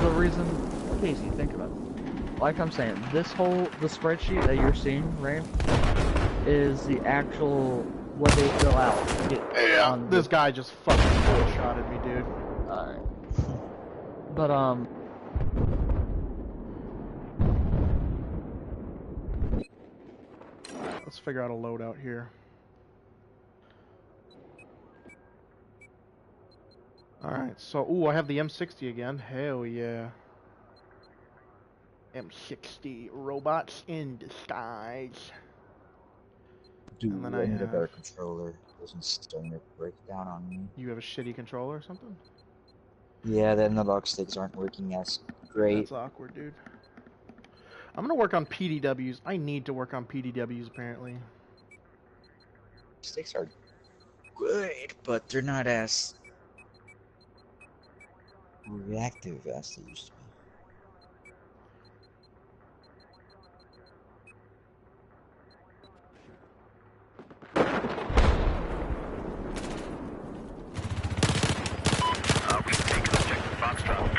the reason, Casey, think about it. Like I'm saying, the spreadsheet that you're seeing, right, is the actual, what they fill out to get on this guy just fucking bullshotted me, dude. Alright. But, let's figure out a loadout here. Alright, so, ooh, I have the M60 again. Hell yeah. M60, robots in disguise. Dude, And then I need a better controller. It wasn't starting to break down on me. You have a shitty controller or something? Yeah, the analog sticks aren't working as great. That's awkward, dude. I'm gonna work on PDWs. I need to work on PDWs, apparently. Sticks are good, but they're not as reactive as they used to be.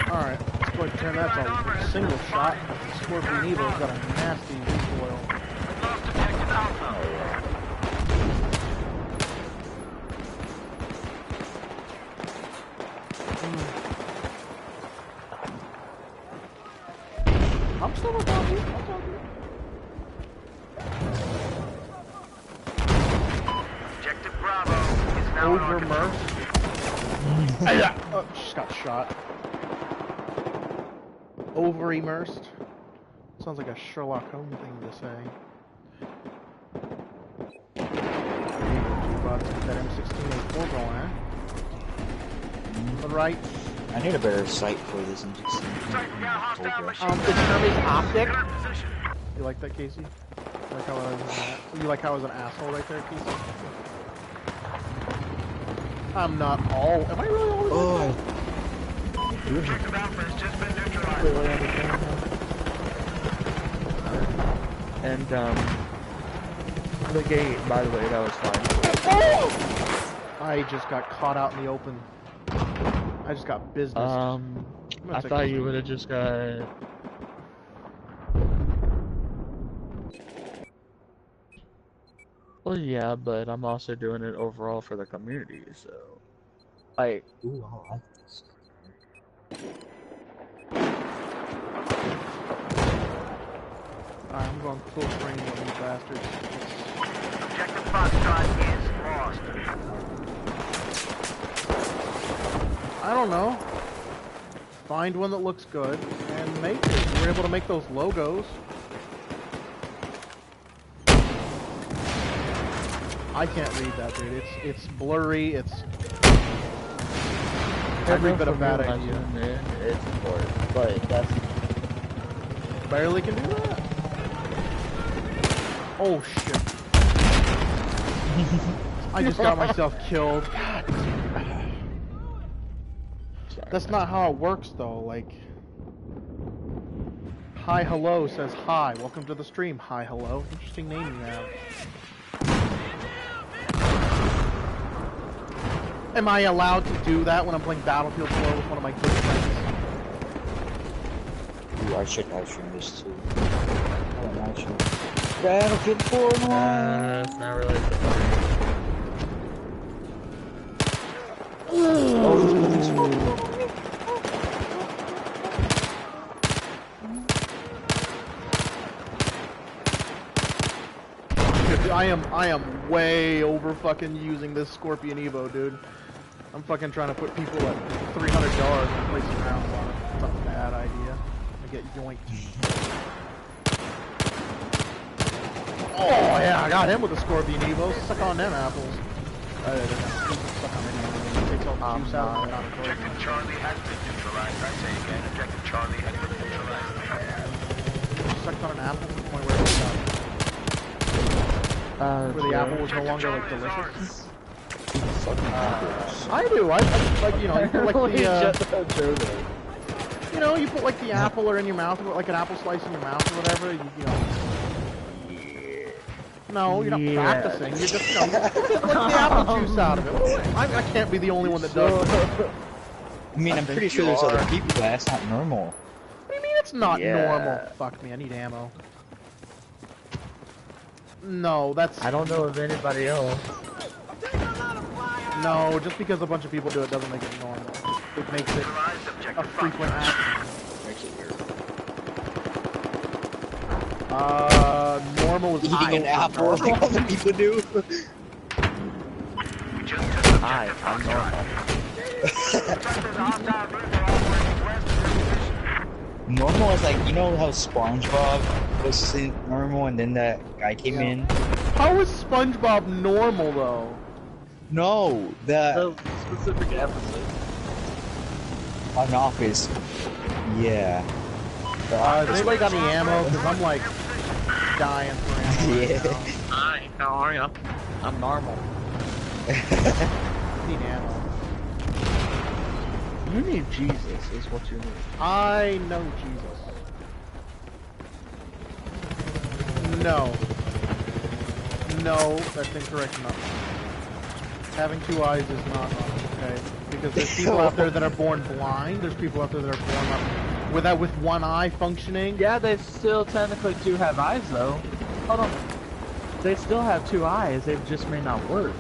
Alright, let's go ahead and turn that to a single shot. Scorpion Evo's got a nasty recoil. I'm still above you. Objective Bravo is now over Murph. Oh, just got shot. Over immersed. Sounds like a Sherlock Holmes thing to say. That M16A4 going, huh? Right. I need a better sight for this M16. Determine optic. You like that, Casey? You like how I was an asshole right there, Casey? I'm not all. Am I really always? Oh. Objective Alpha has just been neutralized. and, the gate, by the way, that was fine. I just got caught out in the open. I just got business. I thought you would have just got... Well, yeah, but I'm also doing it overall for the community, so... Like... Ooh, I like this. I'm going full screen on these bastards. Objective Foxtrot is lost. I don't know. Find one that looks good and make it. We're able to make those logos. I can't read that, dude. It's blurry. It's every bit of bad idea. It's important, but that's... Barely can do that. Oh shit! I just got myself killed. God. That's not how it works, though. Like, hi, hello says hi. Welcome to the stream. Hi, hello. Interesting name you have. Am I allowed to do that when I'm playing Battlefield 4 with one of my good friends? Ooh, I should live stream this too. Oh, I should. Battlefield 4 it's not really... I am way over fucking using this Scorpion Evo, dude. I'm fucking trying to put people at 300 yards and place some rounds on it. It's a bad idea. I get yoinked. Oh yeah, I got him with the Scorpion Evo. Suck on them apples. Suck on anything. It takes all the juice out of it. Objective Charlie has been neutralized. I say again, Objective Charlie has been neutralized. Sucked on an apple to the point where it was where the apple was no longer like delicious. I do. I like, you know, you put like the you know, you put like the apple or in your mouth, like an apple slice in your mouth or whatever. You know. No, you're not practicing. You're just, you know, you get like the apple juice out of it. I can't be the only one that does it. I mean, I'm pretty sure there's other people, but that's not normal. What do you mean it's not normal? Fuck me, I need ammo. No, that's... I don't know of anybody else. No, just because a bunch of people do it doesn't make it normal. It makes it a frequent action. Makes it weird. Normal is Eating an apple like other people do. I'm normal. Normal is like, you know how SpongeBob was normal and then that guy came in? How is SpongeBob normal though? No, the specific episode. on Office. Yeah. Has anybody got any ammo? Because I'm like dying for ammo. Yeah. Hi, how are ya? I'm normal. I need ammo. You need Jesus, is what you need. I know Jesus. No. No, that's incorrect enough. Having two eyes is not normal, okay? Because there's people out there that are born blind, there's people out there that are born up with one eye functioning. Yeah, they still technically do have eyes though. Hold on. They still have two eyes, they just may not work.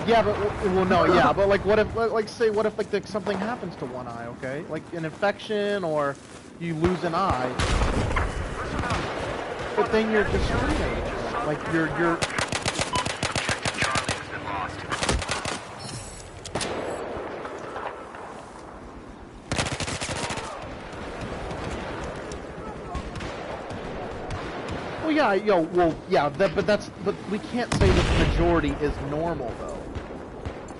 Yeah, but well, no, yeah, but like, what if, like, say, what if like something happens to one eye? Okay, like an infection or you lose an eye, but then you're discriminating. Like you're. Well, yeah, but we can't say that the majority is normal though.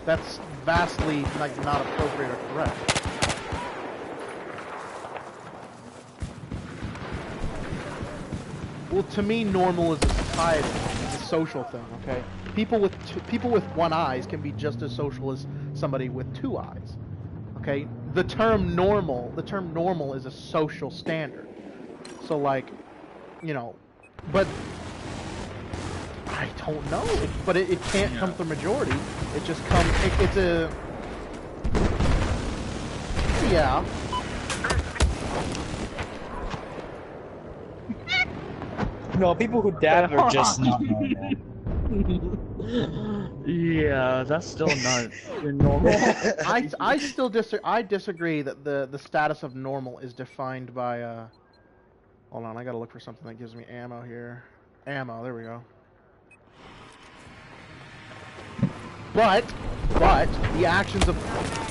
That's vastly like not appropriate or correct. Well, to me, normal is a society, it's a social thing. Okay, people with one eyes can be just as social as somebody with two eyes. Okay, the term normal is a social standard. So like, you know. But I don't know. But it can't come from majority. It just comes. It's a. Yeah. No, people who dab are just not normal. Yeah, that's still not normal. I still disagree that the status of normal is defined by Hold on, I gotta look for something that gives me ammo here. Ammo, there we go. But the actions of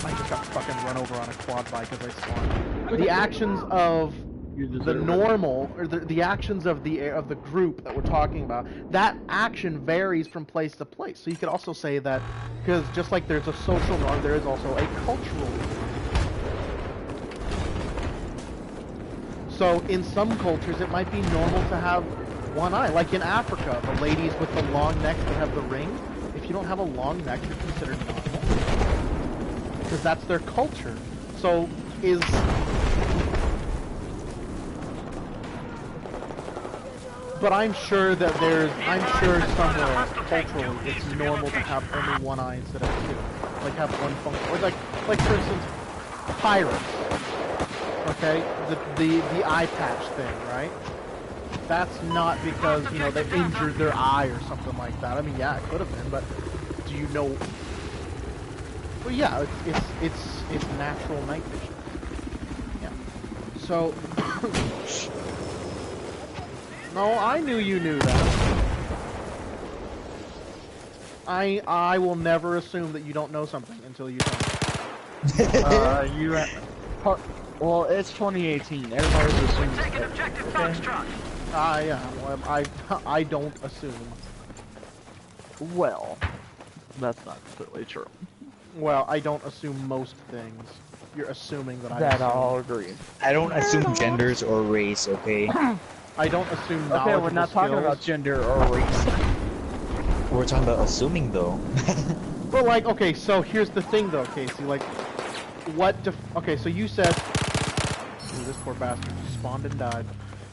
I just got fucking run over on a quad bike as I spawned. The actions of the normal, or the actions of the group that we're talking about, that action varies from place to place. So you could also say that because just like there's a social norm, there is also a cultural norm. So in some cultures, it might be normal to have one eye. Like in Africa, the ladies with the long necks that have the ring. If you don't have a long neck, you're considered normal. Because that's their culture. So But I'm sure that somewhere culturally it's normal to have only one eye instead of two. Like have one function. Or like for instance, pirates. Okay, the eye patch thing, right? That's not because, you know, they injured their eye or something like that. I mean, yeah, it could have been, but do you know? Well, yeah, it's natural night vision. Yeah. So, no, I knew you knew that. I will never assume that you don't know something until you tell me. Well, it's 2018. Everybody's assuming. Taking objective Foxtrot. Yeah. Well, I don't assume. Well, that's not completely true. Well, I don't assume most things. You're assuming that I. That assume. I'll agree. I don't assume genders or race, okay? I don't assume knowledge. Okay, we're not talking about gender or race. We're talking about assuming, though. Well, like, okay, so here's the thing, though, Casey. Like, okay, so you said. Ooh, this poor bastard just spawned and died.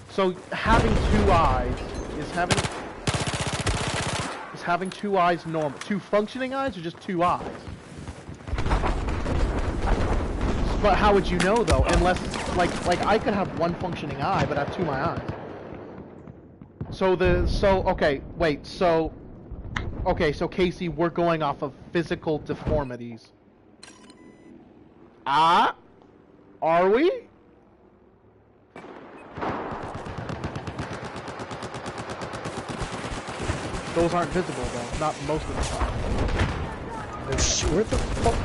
So having two eyes is having two eyes normal? Two functioning eyes or just two eyes? But how would you know though? Unless like I could have one functioning eye, but I have two of my eyes. So Casey, we're going off of physical deformities. Ah, are we? Those aren't visible though, not most of the time. Where the fuck?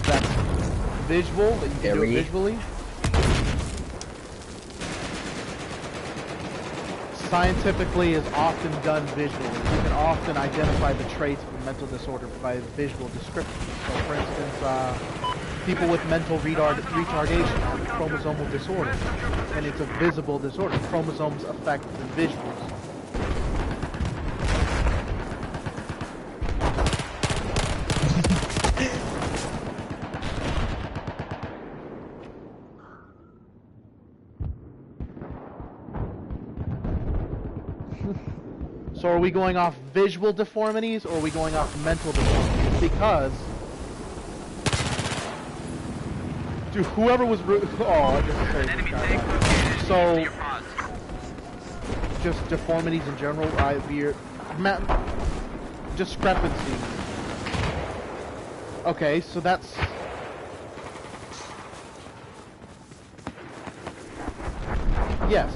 That's visual, that you can do it visually. Scientifically is often done visually. You can often identify the traits of a mental disorder by visual description. So for instance, people with mental retardation have chromosomal disorder, and it's a visible disorder. Chromosomes affect the visuals. So are we going off visual deformities or are we going off mental deformities? Because dude, whoever was I just so just deformities in general, discrepancy. Okay, so that's yes.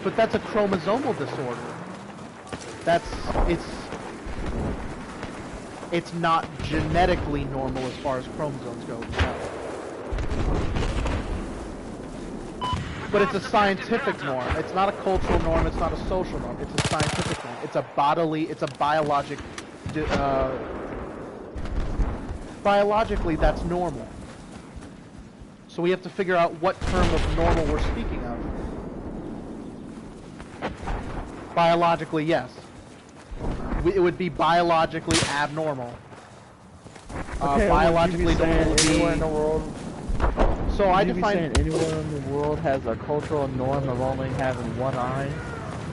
But that's a chromosomal disorder. It's not genetically normal as far as chromosomes go. But it's a scientific norm. It's not a cultural norm. It's not a social norm. It's a scientific norm. It's a biologically that's normal. So we have to figure out what term of normal we're speaking of. Biologically, yes. It would be biologically abnormal. Biologically normal would be anywhere in the world. So I define anyone in the world has a cultural norm of only having one eye.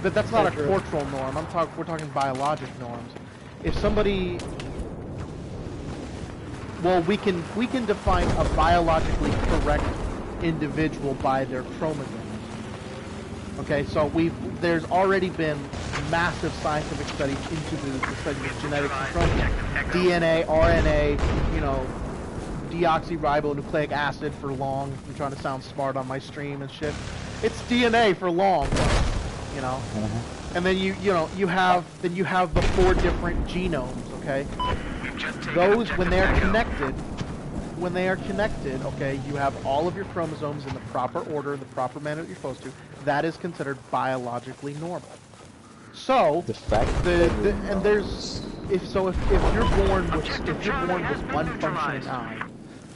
But that's not a cultural norm. We're talking biologic norms. If somebody, well, we can define a biologically correct individual by their chromosomes. Okay, so there's already been massive scientific studies into the study of genetics and chromosomes. DNA, RNA, deoxyribonucleic acid for long. I'm trying to sound smart on my stream and shit. It's DNA for long, And then you have the 4 different genomes, okay? Those when they are connected, okay, you have all of your chromosomes in the proper order, in the proper manner that you're supposed to. That is considered biologically normal. So if you're born with one functioning eye,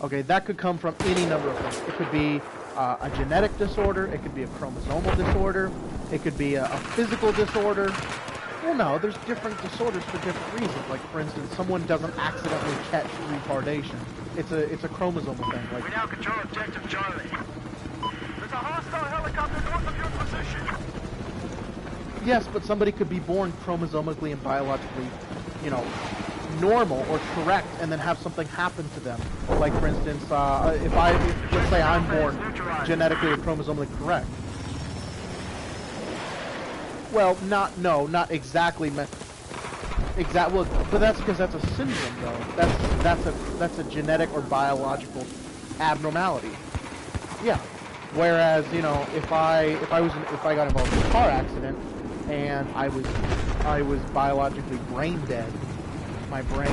okay, that could come from any number of things. It could be a genetic disorder. It could be a chromosomal disorder. It could be a physical disorder. Well, no, there's different disorders for different reasons. Like, for instance, someone doesn't accidentally catch retardation. It's a chromosomal thing. Like, we now control objective Charlie. There's a hostile helicopter north of your position. yes, but somebody could be born chromosomically and biologically, normal or correct, and then have something happen to them. Like, for instance, let's say I'm born genetically or chromosomally correct. Well, not exactly. Well, but that's because that's a syndrome, though. That's a genetic or biological abnormality. Yeah. Whereas, if I got involved in a car accident and I was biologically brain dead, my brain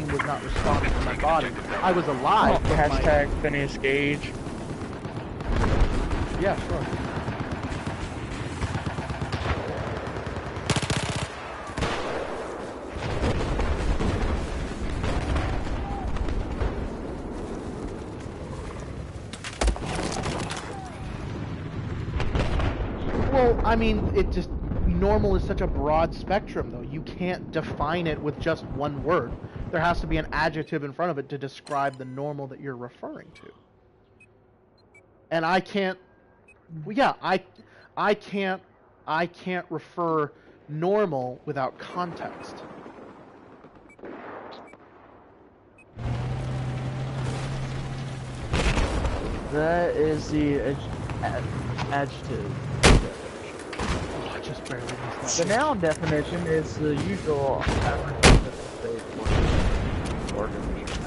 was not responding to my body. I was alive. Hashtag Phineas Gage. Yeah, sure. Well, I mean, normal is such a broad spectrum, though. You can't define it with just one word. There has to be an adjective in front of it to describe the normal that you're referring to. And I can't... Yeah, I can't refer normal without context. That is the adjective. Oh, I just barely missed The that. noun definition is the usual average state or condition.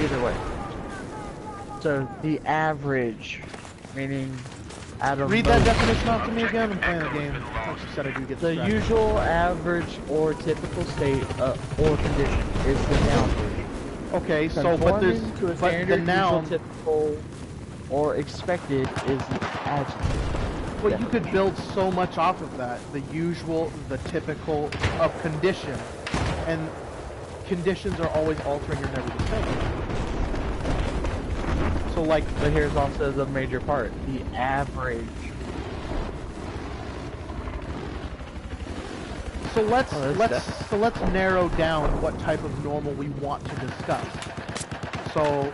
Either way. So the average, meaning out of Read most, that definition off to me again. I'm playing the game. Like you said, I do get the distracted. usual average or typical state or condition is the noun version. Okay, so but there's Conforming to a but the standard, noun. usual, typical, or expected is the adjective. Well, you could build so much off of that. The usual, the typical, of condition, and conditions are always altering. You're never the same. So like, But here's also the major part: the average. so let's Oh, that's let's narrow down what type of normal we want to discuss. So,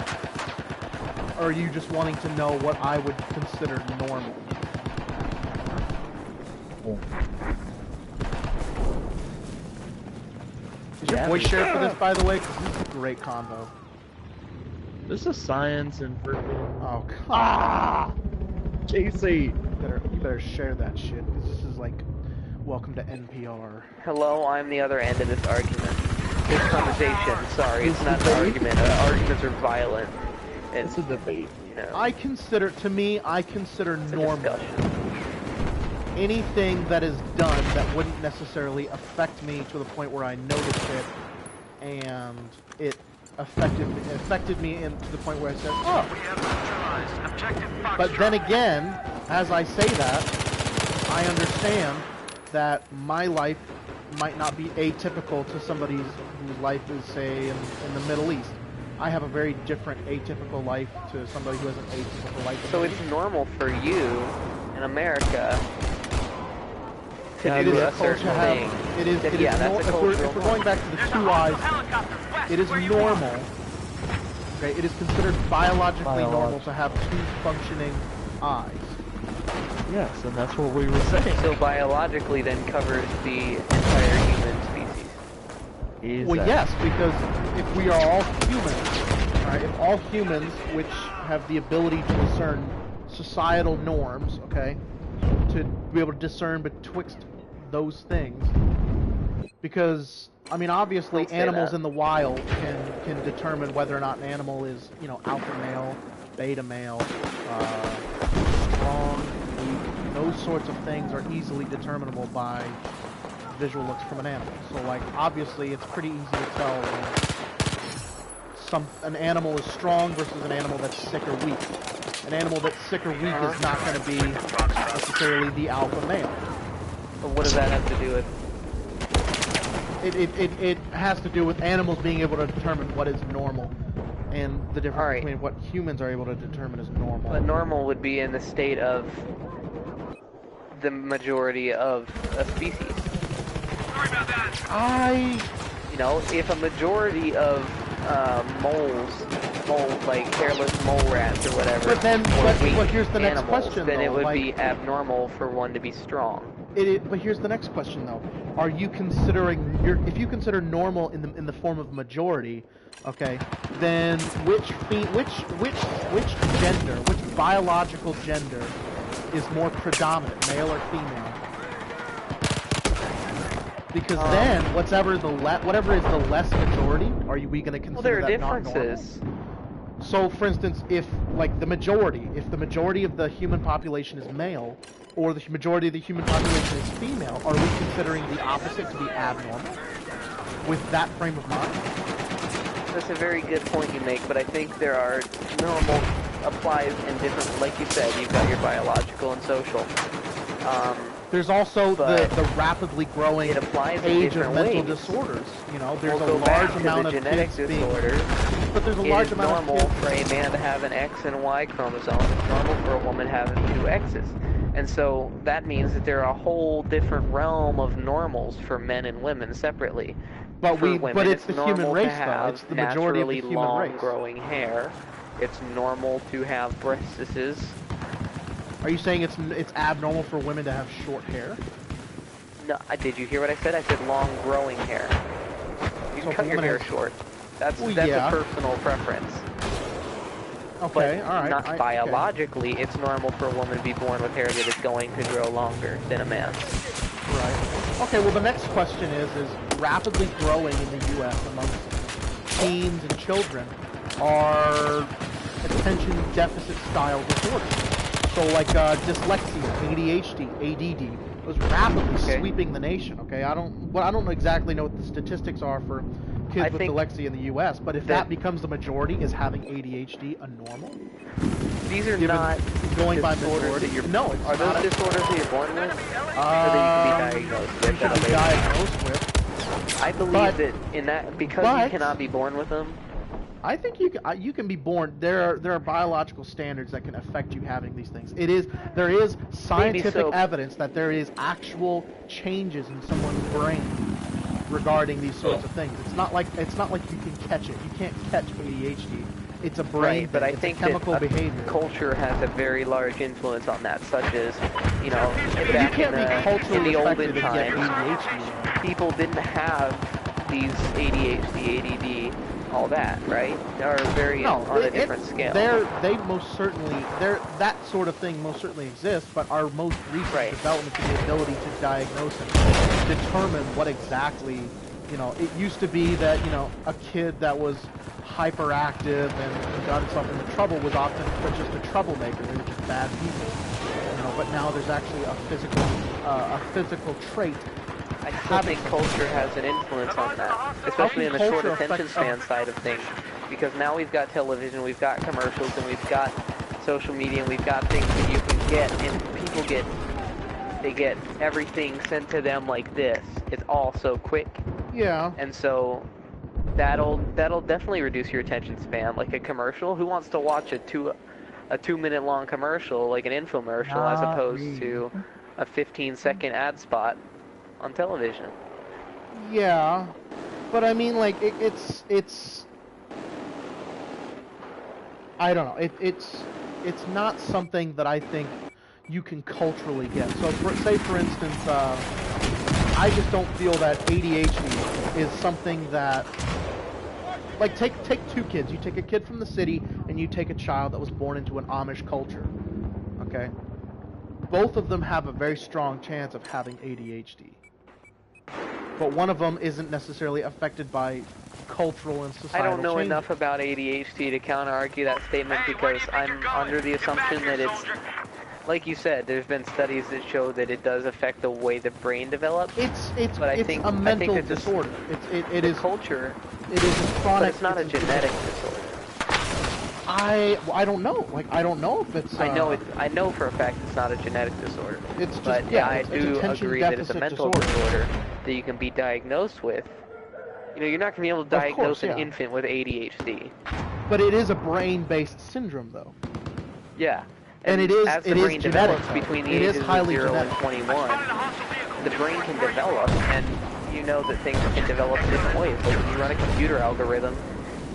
are you just wanting to know what I would consider normal? Is your voice shared for this, by the way? Because this is a great convo. This is science and freaking Oh, ah! JC. You better share that shit, because this is like, welcome to NPR. Hello, I'm the other end of this argument. This conversation, sorry, it's not an argument. Arguments are violent. It's a debate. You know, I consider it's a normal discussion. anything that is done that wouldn't necessarily affect me to the point where I noticed it, and it affected me to the point where I said, oh. We have neutralized objective Foxtrot. But then again, as I say that, I understand that my life might not be atypical to somebody whose life is, say, in the Middle East. I have a very different atypical life to somebody who has an atypical life. So it's normal for you in America to It do is a certain thing. if we're going back to the two eyes, it is normal. Okay, it is considered biologically normal to have two functioning eyes. Yes, and that's what we were saying. So biologically then covers the entire human species. Well, yes, because if we are all humans, right, if all humans, which have the ability to discern societal norms, okay, to be able to discern betwixt those things, because, I mean, obviously Don't say animals that. in the wild can determine whether or not an animal is, you know, alpha male, beta male, strong, weak. Those sorts of things are easily determinable by visual looks from an animal. So, like, obviously, it's pretty easy to tell when an animal is strong versus an animal that's sick or weak. An animal that's sick or weak is not going to be necessarily the alpha male. But what does that have to do with? It has to do with animals being able to determine what is normal, and the difference Alright. between what humans are able to determine as normal. But normal would be in the state of the majority of a species. You know, if a majority of moles, like hairless mole rats or whatever, But then, were but weak here's the next animals, question, then it though, would like- be abnormal for one to be strong. But here's the next question, though: are you considering if you consider normal in the form of majority, okay? Then which gender, which biological gender, is more predominant, male or female? Because then whatever is the less majority, we going to consider Well, there are that not normal? differences. So, for instance, if the majority of the human population is male, or the majority of the human population is female, are we considering the opposite to be abnormal with that frame of mind? That's a very good point you make, but I think there are normal applies in different, like you said, you've got your biological and social. There's also the But rapidly growing it applies in age of different mental ways. disorders. You know, there's We'll a go back large to amount the of genetic kids being, disorders. but there's a It large is amount normal of for a man to have an X and Y chromosome. It's normal for a woman having two X's. And so that means that there are a whole different realm of normals for men and women separately. But For women, it's the human normal race, to though. have It's the majority of the naturally human long race. growing hair. It's normal to have breastises. Are you saying it's abnormal for women to have short hair? No, did you hear what I said? I said long growing hair. You can cut your hair short. That's yeah. a personal preference. Okay, But alright. not biologically, it's normal for a woman to be born with hair that is going to grow longer than a man. Right. Okay, well the next question is rapidly growing in the U.S. amongst teens and children are attention deficit style disorders. So like dyslexia, ADHD, ADD, was rapidly sweeping the nation. Okay, I don't exactly know what the statistics are for kids with dyslexia in the U.S., but if that becomes the majority, is having ADHD a normal? These are not going by disorders that you're. No, it's are not those disorders that you're born with, or that you can be diagnosed with? You should be diagnosed with. I believe that in that because you cannot be born with them. I think you can be born. There are biological standards that can affect you having these things. There is scientific evidence that there is actual changes in someone's brain regarding these sorts of things. It's not like you can catch it. You can't catch ADHD. It's a brain thing. But I it's think a chemical that behavior. Culture has a very large influence on that, such as back in the olden times, people didn't have these ADHD, ADD. All that, right? Are very on a different scale. That sort of thing most certainly exists, but our most recent development is the ability to diagnose and determine what exactly, it used to be that, a kid that was hyperactive and got himself into trouble was often just a troublemaker. They were just bad people, but now there's actually a physical trait. I still think culture has an influence on that, especially in the short attention span side of things, because now we've got television, we've got commercials, and we've got social media, and we've got things that you can get, and people get everything sent to them like this. It's all so quick. Yeah. And so that'll definitely reduce your attention span. Like a commercial, who wants to watch a 2-minute long commercial, like an infomercial, as opposed to a 15-second ad spot on television? Yeah, but I mean, like, it's I don't know, it's not something that I think you can culturally get. So, say for instance, I just don't feel that ADHD is something that, like, take two kids. You take a kid from the city and you take a child that was born into an Amish culture, okay? Both of them have a very strong chance of having ADHD. But one of them isn't necessarily affected by cultural and societal I don't know changes. enough about ADHD to counter-argue that statement, because I'm under the assumption that it's, like you said, there's been studies that show that it does affect the way the brain develops. It's a mental disorder. It is culture. It is a chronic. But it's not a genetic disorder. I don't know. Like, I don't know if it's. I know for a fact it's not a genetic disorder. It's just, but I do agree that it's a mental disorder that you can be diagnosed with. You're not going to be able to diagnose an infant with ADHD. But it is a brain-based syndrome, though. Yeah. And it is. As the it brain is develops genetic, between the it ages is highly of 0 genetic. and 21, the brain can develop, and you know that things can develop in different ways. Like if you run a computer algorithm,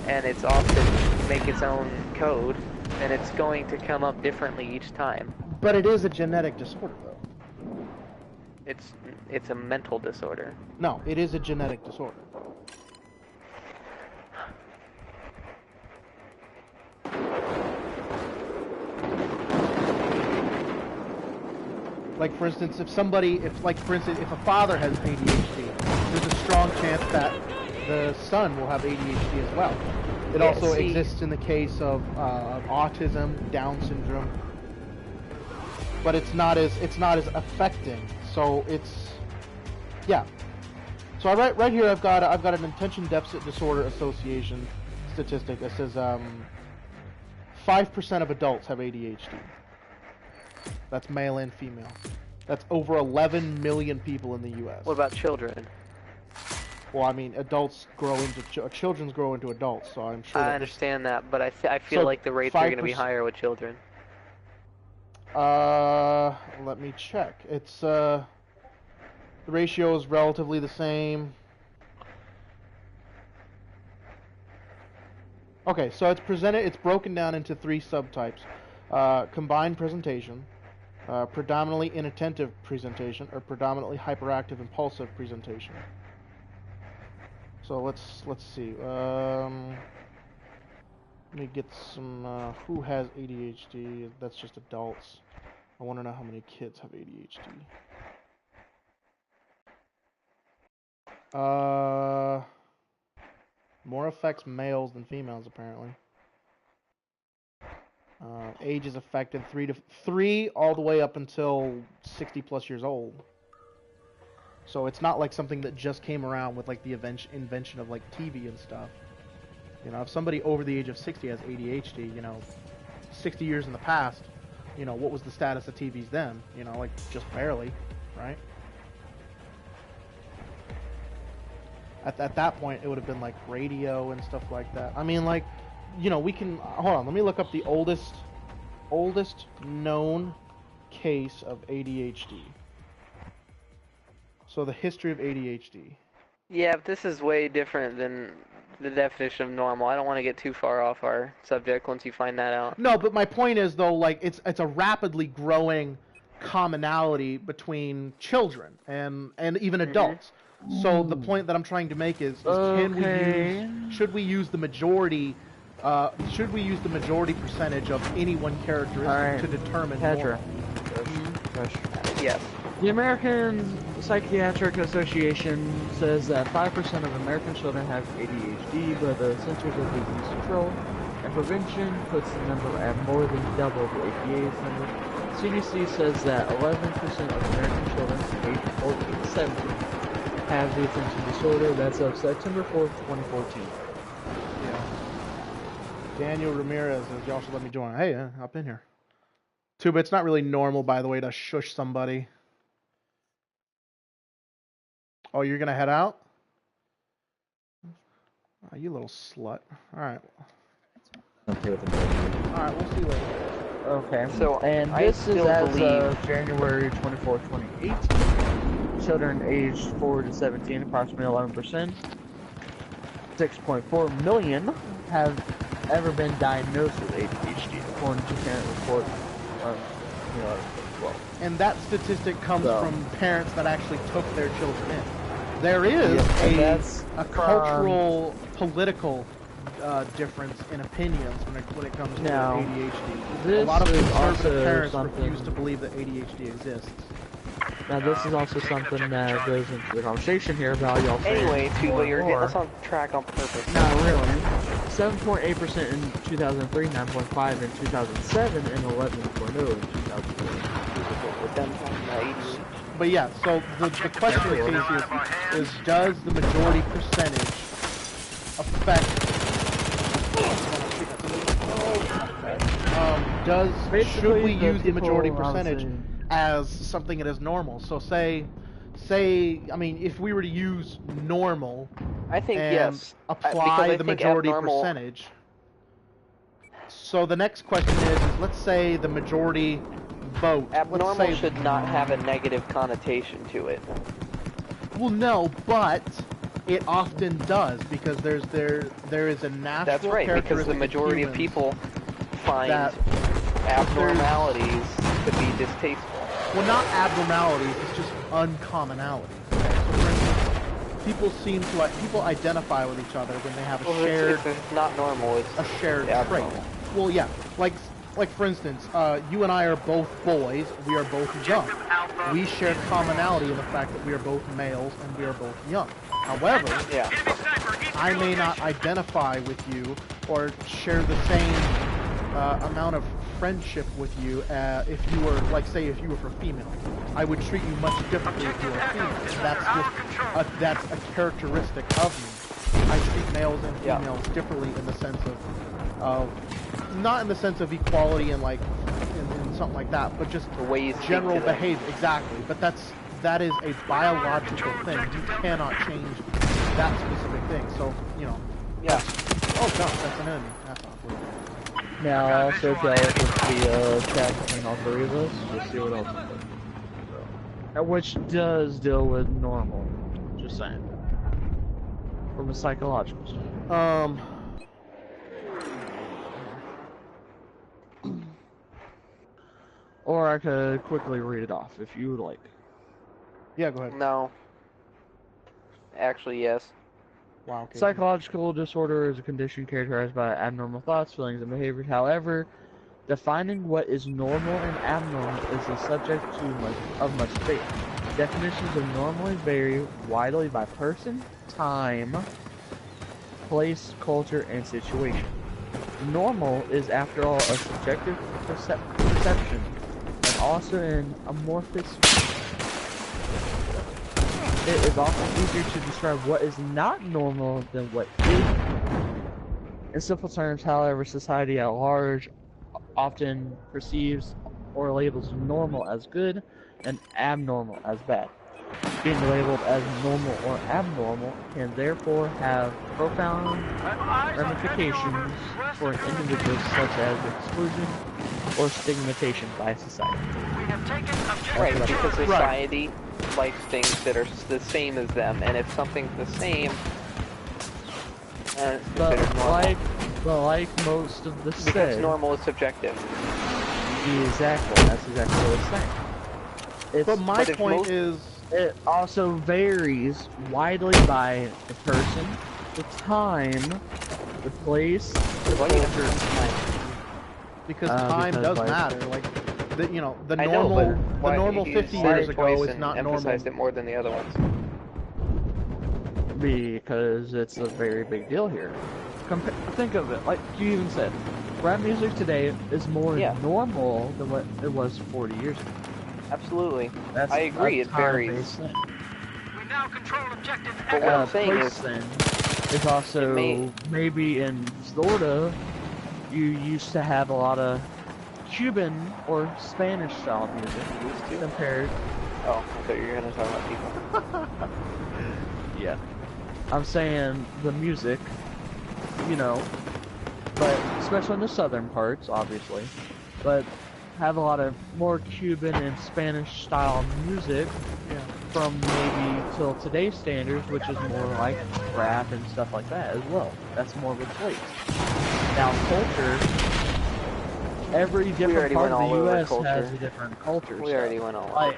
and it's often make its own code, and it's going to come up differently each time. But it is a genetic disorder, though. It's a mental disorder. No, it is a genetic disorder. Like, for instance, if a father has ADHD, there's a strong chance that the son will have ADHD as well. It also exists in the case of autism, Down syndrome, but it's not as affecting. So yeah. So right here I've got an attention deficit disorder association statistic that says 5% of adults have ADHD. That's male and female. That's over 11 million people in the U.S. What about children? Well, I mean, children grow into adults, so I'm sure. I understand that, but I feel like the rates are going to be higher with children. Let me check. It's the ratio is relatively the same. Okay, so it's broken down into 3 subtypes: combined presentation, Predominantly inattentive presentation or predominantly hyperactive impulsive presentation. So let's see. Let me get some. Who has ADHD? That's just adults. I want to know how many kids have ADHD. More affects males than females apparently. Age is affected 3 all the way up until 60+ years old. So it's not like something that just came around with like the invention of like TV and stuff. You know, if somebody over the age of 60 has ADHD, you know, 60 years in the past, you know, what was the status of TVs then? You know, like just barely, right? At that point, it would have been like radio and stuff like that. I mean, like, you know, we can hold on. Let me look up the oldest known case of ADHD. So the history of ADHD. Yeah, but this is way different than the definition of normal. I don't want to get too far off our subject once you find that out. No, but my point is though, like it's a rapidly growing commonality between children and even adults. So the point that I'm trying to make is should we use the majority percentage of any one characteristic to determine Petra. Yes. The American Psychiatric Association says that 5% of American children have ADHD, but the Centers for Disease Control and Prevention puts the number at more than double the APA's number. CDC says that 11% of American children aged 14 to 17 have the attention disorder. That's of September 4th, 2014. Yeah. Daniel Ramirez says, y'all should let me join. Hey, hop in here. Too, but it's not really normal, by the way, to shush somebody. Oh, you're going to head out? Oh, you little slut. Alright. Alright, we'll see you later. Okay, so and this is as of January 24, 2018. Children aged 4 to 17, approximately 11%. 6.4 million have ever been diagnosed with ADHD, according to parent report. And that statistic comes from parents that actually took their children in. There is a cultural, political difference in opinions when it comes to ADHD. A lot of conservative parents refuse to believe that ADHD exists. Now this is also something that goes into the conversation here about y'all saying anyway, Tuba, you're getting us on track on purpose. Not really. 7.8% in 2003, 9.5 in 2007, and 11.0 in 2004. But yeah, so the question, Casey, is does the majority percentage affect... should we use the majority percentage as something that is normal? So say, I mean, if we were to use normal, I think and apply the majority percentage. So the next question is let's say the majority vote. Abnormal should not have a negative connotation to it. Well, no, but it often does because there is a natural. That's right, because the majority of people find abnormalities to be distasteful. Well, not abnormalities, it's just uncommonality. Okay? So for instance, people identify with each other when they have a shared... It's not normal, it's a shared trait. Well, yeah, like for instance, you and I are both boys, we are both young. We share commonality in the fact that we are both males and we are both young. However, I may not identify with you or share the same amount of friendship with you if you were, like, say, if you were for female. I would treat you much differently if you were female. That's a characteristic of me. I treat males and females differently in the sense of not in the sense of equality and like in something like that, but just the way you general behavior. Exactly. But that is a biological thing. You cannot change that specific thing. So, you know. Yeah. Oh god, that's an enemy. That's awkward. Now, also, if y'all look at the chat between all three of us, you'll see what else is there. Which does deal with normal. Just saying. From a psychological standpoint. Or I could quickly read it off if you would like. Yeah, go ahead. No. Actually, yes. Wow. Okay. Psychological disorder is a condition characterized by abnormal thoughts, feelings, and behaviors. However, defining what is normal and abnormal is the subject of much debate. Definitions of normally vary widely by person, time, place, culture, and situation. Normal is, after all, a subjective perception, and also an amorphous. It is often easier to describe what is not normal than what is. In simple terms, however, society at large often perceives or labels normal as good and abnormal as bad. Being labeled as normal or abnormal can therefore have profound ramifications for an individual, such as exclusion or stigmatization by society. Right, because society likes things that are the same as them, and if something's the same, it's considered normal. But like most of the Because said, normal is subjective. exactly, that's exactly what it's saying. But my point is, it also varies widely by the person, the time, the place, the culture. because time does matter. Like, the I know, but the normal 50 years ago is not normal. Emphasized it more than the other ones. Because it's a very big deal here. Think of it, like you even said, rap music today is more normal than what it was 40 years ago. Absolutely. I agree, it varies. We now control objective. But what I'm saying is, it's also maybe in Florida, you used to have a lot of Cuban or Spanish style music compared. Oh, I thought you were gonna talk about people. Yeah, I'm saying the music, but especially in the southern parts, obviously, but have a lot of more Cuban and Spanish style music from maybe till today's standards, which is more like rap and stuff like that as well. That's more of a place. Now culture, every different part of the U.S. has a different culture. We already went all over.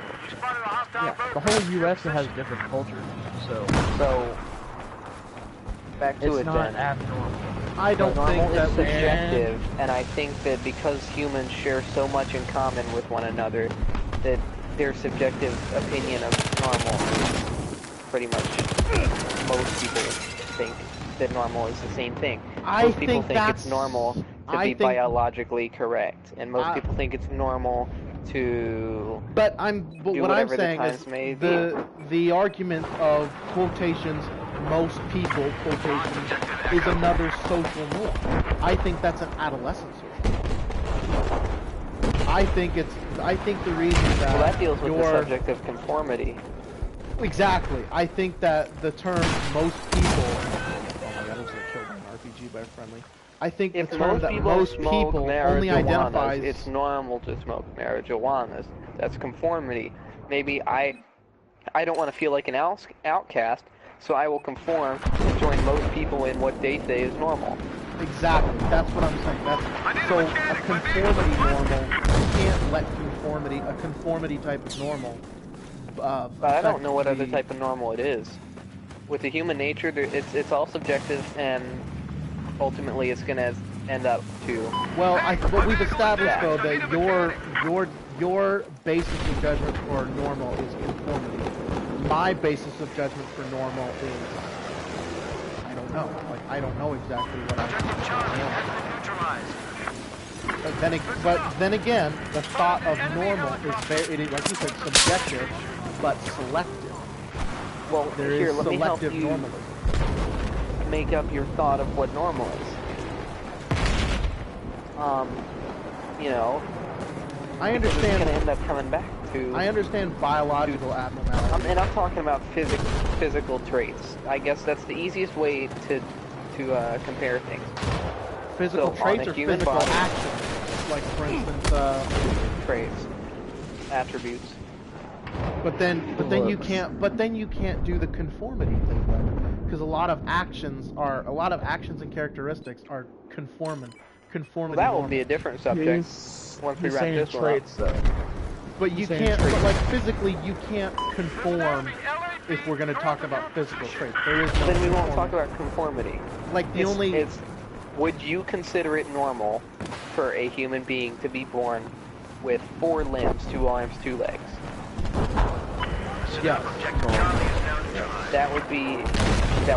The whole U.S. has a different culture. So back to it's it not then. Abnormal. I don't think that's that subjective, and I think that because humans share so much in common with one another, that their subjective opinion of normal is pretty much most people think that normal is the same thing. Most people think it's normal to be biologically correct, and most people think it's normal to But do what I'm whatever saying the is times may be. the argument of quotations, most people quotations, is another social norm. I think that's an adolescent social norm. I think the reason that that deals with the subject of conformity. Exactly. I think that the term most people. Oh my god, I was gonna kill an RPG by friendly. I think the term that most people only identifies. It's normal to smoke marijuana. That's conformity. Maybe I don't want to feel like an outcast, so I will conform and join most people in what they say is normal. Exactly. That's what I'm saying. So a conformity normal. You can't let a conformity type of normal. But I don't know what other type of normal it is. With the human nature, it's all subjective, and ultimately it's going to end up to. Well, but we've established though that your basis of judgment for normal is conformity. My basis of judgment for normal is I don't know. Like I don't know exactly what I. But then again, the thought of normal is very, like you said, subjective, but selective. Well, there let me help you normalism. Make up your thought of what normal is. I understand. It's going to end up coming back to. I understand biological abnormalities. And I'm talking about physical traits. I guess that's the easiest way to compare things. Physical traits or physical actions, like for instance, traits, attributes. But then you can't do the conformity thing though, because a lot of actions and characteristics are conformity. Well, that will normal. be a different subject once we wrap saying this one traits, though. But you He's saying can't, traits. but like physically, you can't conform if we're going to talk about physical traits. There is no Then we won't talk conformity. about conformity. Like the only. It's, would you consider it normal for a human being to be born with 4 limbs, 2 arms, 2 legs? Yes. That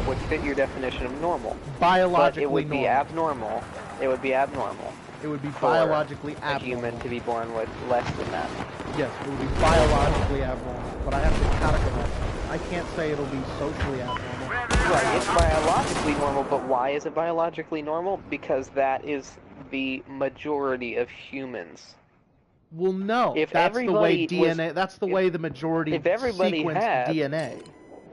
would fit your definition of normal. Biologically But it would be normal. abnormal. It would be abnormal It would be for biologically a abnormal. human to be born with less than that. Yes, it would be biologically abnormal. But I have to categorize it. I can't say it'll be socially abnormal. Right, it's biologically normal, but why is it biologically normal? Because that is the majority of humans. Well, no. If That's the way everybody DNA. was- that's the way the majority if everybody sequence had- DNA.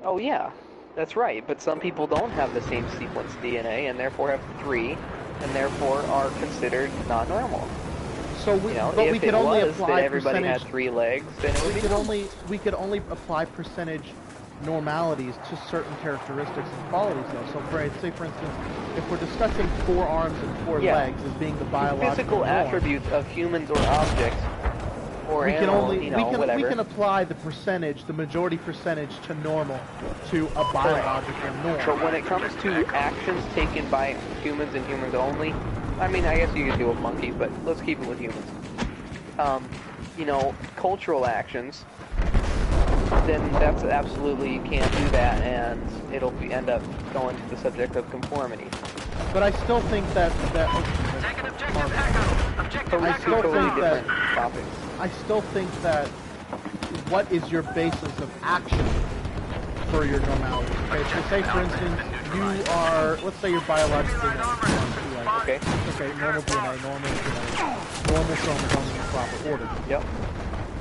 Oh yeah, that's right, but some people don't have the same sequence DNA and therefore have 3 and therefore are considered not normal. So we, You know, but if we could it only was apply that everybody percentage. had 3 legs, then it would be normal. We could only apply percentage normalities to certain characteristics and qualities, though. So, say for instance, if we're discussing 4 arms and 4 Yeah. legs as being the biological Physical norm, attributes of humans or objects or we can animals, only you know, whatever. we can apply the percentage, the majority percentage, to normal, to a biological norm. But when it comes to actions taken by humans and humans only, I mean, I guess you could do with monkeys, but let's keep it with humans. You know, cultural actions, then that's absolutely, you can't do that, and it'll end up going to the subject of conformity. But I still think that Take an objective echo. Objective I echo. still Totally think that different topics. I still think that what is your basis of action for your normality? Okay, so say for instance you are, let's say you're biologically normal. Okay. Okay, normal DNA, normal chromosomes in proper order. Yep.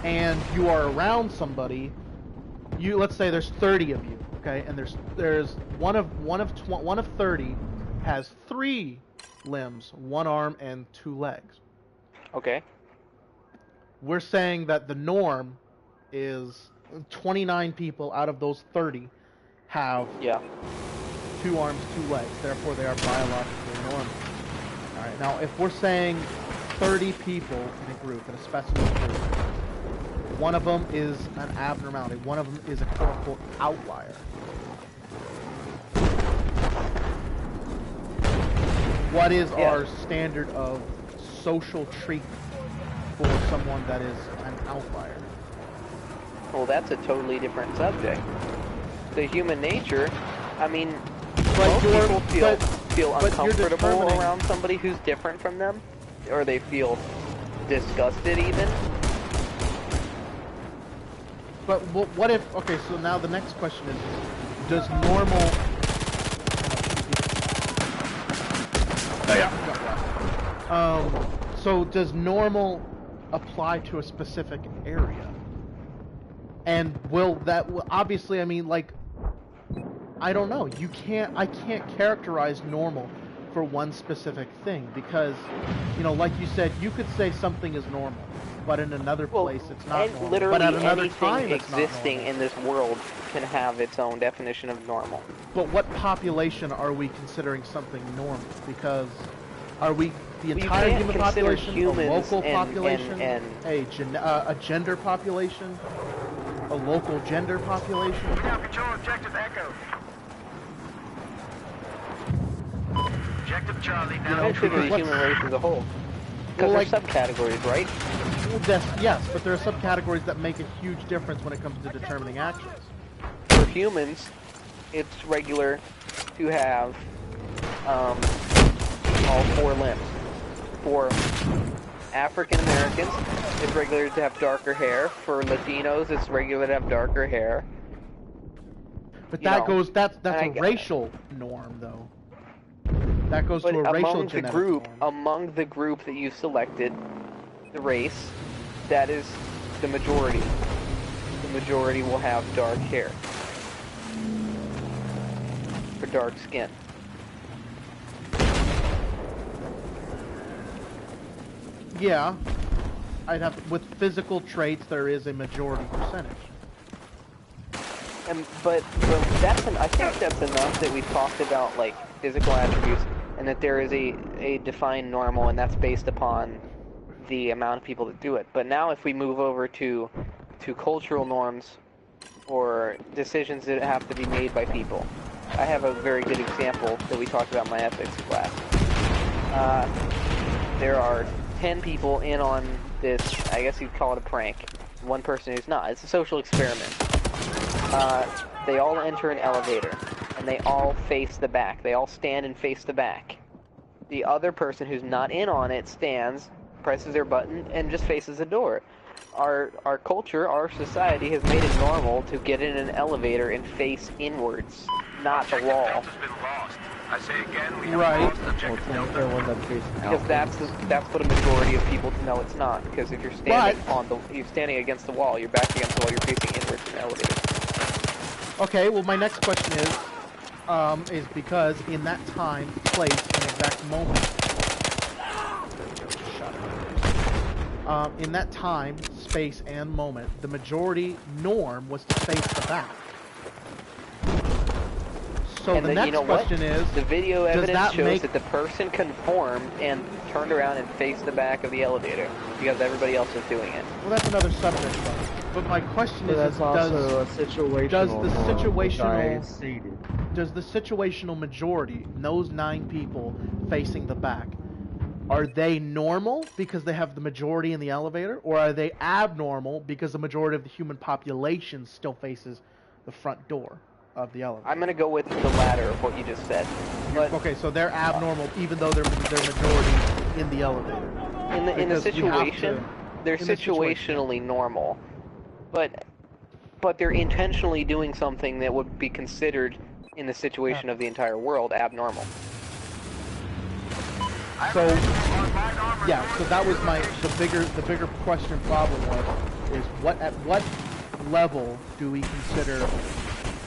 And you are around somebody. Let's say there's 30 of you. Okay, and there's one of 30 has 3 limbs, 1 arm, and 2 legs. Okay. We're saying that the norm is 29 people out of those 30 have Yeah. 2 arms, 2 legs. Therefore, they are biologically normal. All right. Now, if we're saying 30 people in a group, in a specimen group, one of them is an abnormality. One of them is a quote-unquote outlier. What is our standard of social treatment for someone that is an outlier? Well, that's a totally different subject. The human nature, I mean, But most people feel but you're uncomfortable determining- around somebody who's different from them, or they feel disgusted even. But what if? Okay, so now the next question is: does normal? So does normal apply to a specific area? And obviously? I mean, like, I don't know. I can't characterize normal for one specific thing because, you know, like you said, you could say something is normal, but in another place it's not normal. Literally But at another anything time it's not existing normal. in this world can have its own definition of normal. But what population are we considering something normal? Because are we the Well, you entire can't human consider population, a humans local and- population, and- a gender population, a local gender population? Now control objective echo. Objective Charlie now. Consider the because human race as a whole. Because Well, there's subcategories, right? Well, yes, but there are subcategories that make a huge difference when it comes to determining actions. For humans, it's regular to have all 4 limbs. For African Americans, it's regular to have darker hair. For Latinos, it's regular to have darker hair. But You that know, that's I a get it. racial norm, though. That goes But to a racial among the genetic group, norm. among the group that you selected, the race, that is the majority. The majority will have dark hair. For dark skin. Yeah, with physical traits, there is a majority percentage. But I think that's enough that we talked about like physical attributes, and that there is a defined normal, and that's based upon the amount of people that do it. But now if we move over to cultural norms or decisions that have to be made by people, I have a very good example that we talked about in my ethics class. There are 10 people in on this, I guess you'd call it a prank. One person who's not. It's a social experiment. They all enter an elevator, and they all face the back. They all stand and face the back. The other person who's not in on it stands, presses their button, and just faces the door. Our culture, our society has made it normal to get in an elevator and face inwards, not the wall. I say again, we have Right. lost objective Delta. Because that's what a majority of people know it's not. Because if you're standing you're standing against the wall, you're back against the wall, you're facing inwards in the elevator. Okay, well, my next question is because in that time, place, and exact moment, in that time, space, and moment, the majority norm was to face the back. So And the next question is, the video evidence that shows make- that the person conformed and turned around and faced the back of the elevator because everybody else was doing it. well, that's another subject, though. But my question But is, that's also a situational. does the norm, which I situational- stated. does the situational majority, those 9 people facing the back, are they normal because they have the majority in the elevator, or are they abnormal because the majority of the human population still faces the front door of the elevator? I'm gonna go with the latter of what you just said. But Okay, so they're abnormal even though they're majority in the elevator. in the Because you have situation, to- they're in the situation. situationally normal, but they're intentionally doing something that would be considered in the situation of the entire world abnormal. So yeah, so that was the bigger question problem is at what level do we consider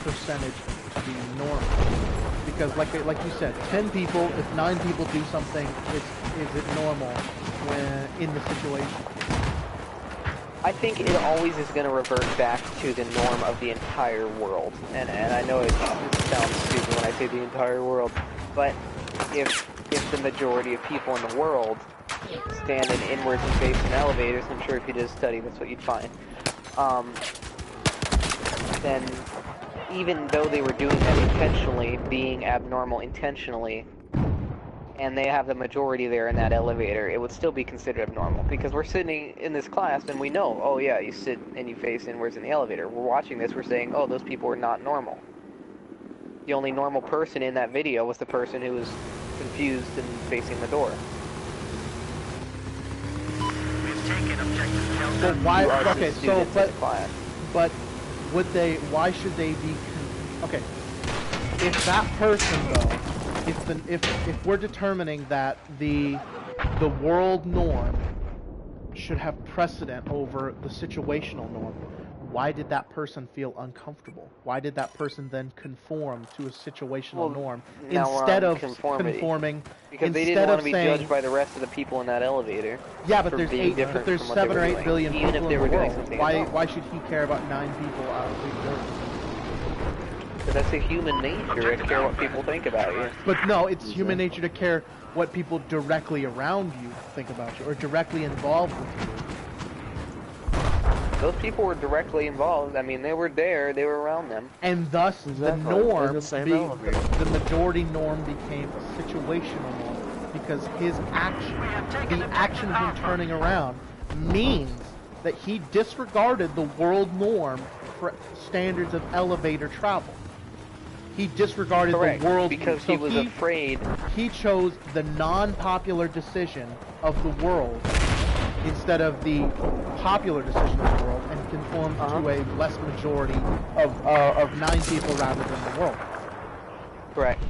percentage to be normal? Because like you said, 10 people, if 9 people do something, is it normal when in the situation? I think it always is going to revert back to the norm of the entire world. And I know it sounds stupid when I say the entire world, but if the majority of people in the world stand in inwards and facing elevators, I'm sure if you did a study, that's what you'd find. Then even though they were doing that intentionally, being abnormal intentionally, and they have the majority there in that elevator, it would still be considered abnormal. Because we're sitting in this class and we know, oh yeah, you sit and you face inwards in the elevator. We're watching this, we're saying, oh, those people are not normal. The only normal person in that video was the person who was confused and facing the door. We've taken objective Delta. So why? You are the Okay, so students in the class. but would they? Why should they be? Okay, if that person though, if we're determining that the world norm should have precedent over the situational norm, why did that person feel uncomfortable? Why did that person then conform to a situational norm now we're instead on of conformity. conforming? Because they instead didn't want of to be saying, judged by the rest of the people in that elevator. yeah, but for there's being different from what 7 they or were 8 doing, billion even people if they in were the doing world. something Why should he care about 9 people out of 8 billion? Because that's a human nature to care what people think about you. But no, it's human nature to care what people directly around you think about you, or directly involved with you. Those people were directly involved. I mean, they were there, they were around them. And thus, Exactly. the norm, In the same elevator. the majority norm became a situational norm, because his action, the action of him turning around, means that he disregarded the world norm for standards of elevator travel. He disregarded Correct, the world because so he was afraid. He chose the non-popular decision of the world instead of the popular decision of the world, and conformed to a less majority of 9 people rather than the world. Correct.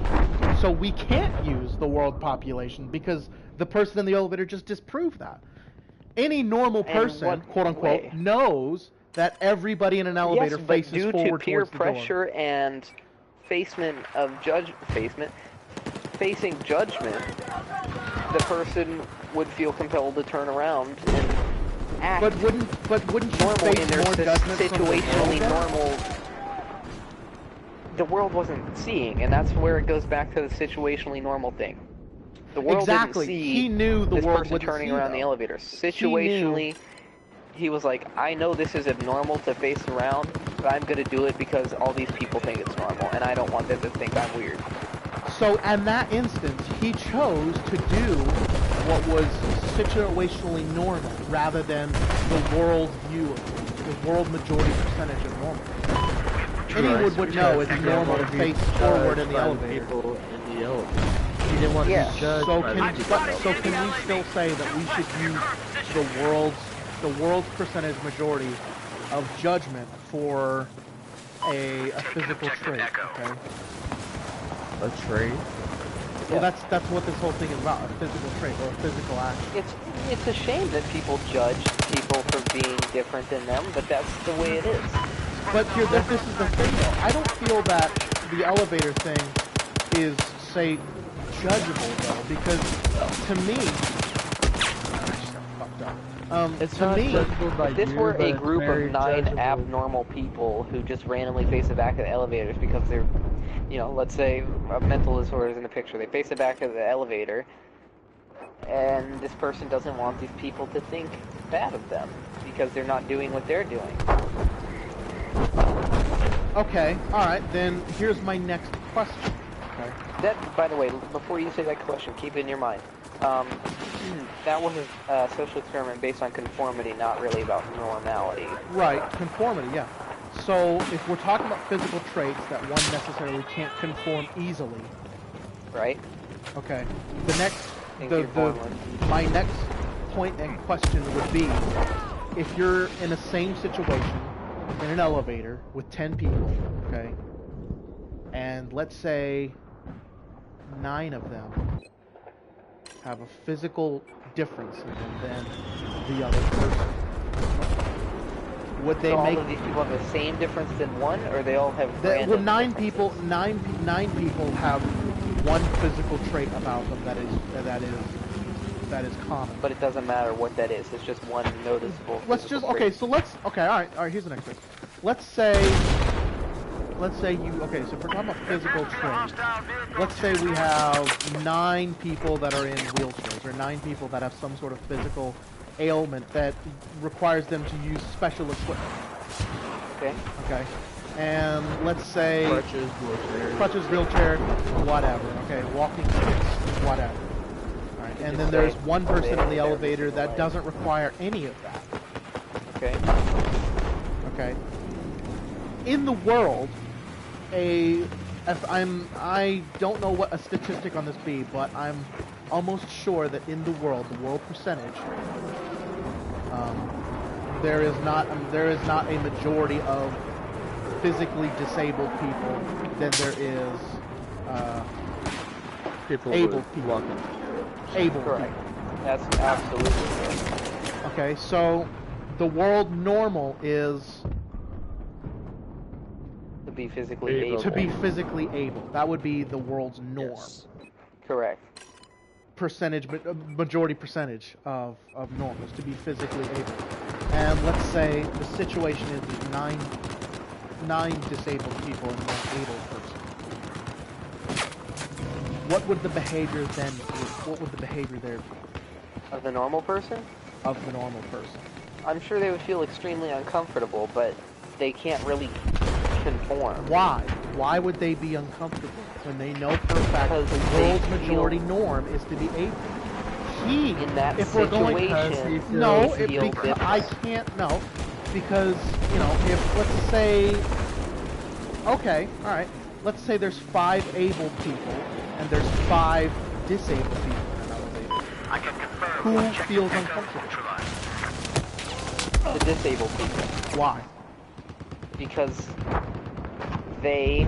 So we can't use the world population because the person in the elevator just disproved that. Any normal person, what quote unquote, way? knows that everybody in an elevator Yes, but faces due forward to peer towards the door. pressure and facing judgment, the person would feel compelled to turn around and act But wouldn't you normal in face their more judgment from the world situationally then? normal. The world wasn't seeing, and that's where it goes back to the situationally normal thing. The world exactly. didn't see He knew the this world person wouldn't turning see, around though. the elevator. Situationally, he was like, I know this is abnormal to face around, but I'm gonna do it because all these people think it's normal, and I don't want them to think I'm weird. So, in that instance, he chose to do what was situationally normal, rather than the world's view of it, the world majority percentage of normal. Anyone would know it's normal to face forward in the elevator. People in the elevator. He didn't want to be judged So by can, the people. so can we still say that we should use the world's percentage majority of judgment for a physical trait? Okay. A trait? Well, that's what this whole thing is about, a physical trait or a physical action. It's a shame that people judge people for being different than them, but that's the way it is. But here, this is the thing, though. I don't feel that the elevator thing is, say, judgeable, though, because to me, It's to not me, judgeable by If this you, were but a it's group very of 9 judgeable. abnormal people who just randomly face the back of the elevators because they're, you know, let's say a mental disorder is in the picture. They face the back of the elevator, and this person doesn't want these people to think bad of them because they're not doing what they're doing. okay, alright, then here's my next question. Okay. That, by the way, before you say that question, keep it in your mind. That was a social experiment based on conformity, not really about normality. Right, conformity, yeah. So, if we're talking about physical traits that one necessarily can't conform easily, Right? okay, the next, Think you're born with. my next point and question would be, if you're in the same situation, in an elevator, with 10 people, okay, and let's say 9 of them have a physical difference in them than the other person, would they So make... all of these people have the same difference than one, or they all have Well, random 9 differences? people, nine people have one physical trait about them that is common. But it doesn't matter what that is. It's just one noticeable. Let's just physical trait. all right. Here's the next thing. Let's say you. Okay, so if we're talking about physical traits, let's say we have 9 people that are in wheelchairs, or 9 people that have some sort of physical ailment that requires them to use special equipment. Okay. Okay. And let's say Crutches, wheelchair, whatever. Okay, walking sticks, whatever. All right. And then there's one person in the elevator that doesn't require any of that. Okay. Okay. In the world, I don't know what a statistic on this be, but I'm almost sure that in the world percentage, there is not a majority of physically disabled people than there is able people. Able Correct. people. That's absolutely correct. Okay, so the world normal is To be physically able. to be physically able. That would be the world's norm. Yes. Correct. Majority percentage of norm is to be physically able. And let's say the situation is there's nine disabled people and one able person. What would the behavior then be? What would the behavior there be Of the normal person? of the normal person? I'm sure they would feel extremely uncomfortable, but they can't really conform. Why? Why would they be uncomfortable when they know for a fact that Because the they world's feel- majority norm is to be able? In that if we're going, situation, no, they feel because I different. can't. No, because if let's say, okay, all right, let's say there's 5 able people and there's 5 disabled people in an elevator. I can confirm. Who Check feels echo uncomfortable? neutralized. The disabled people. Why? Because they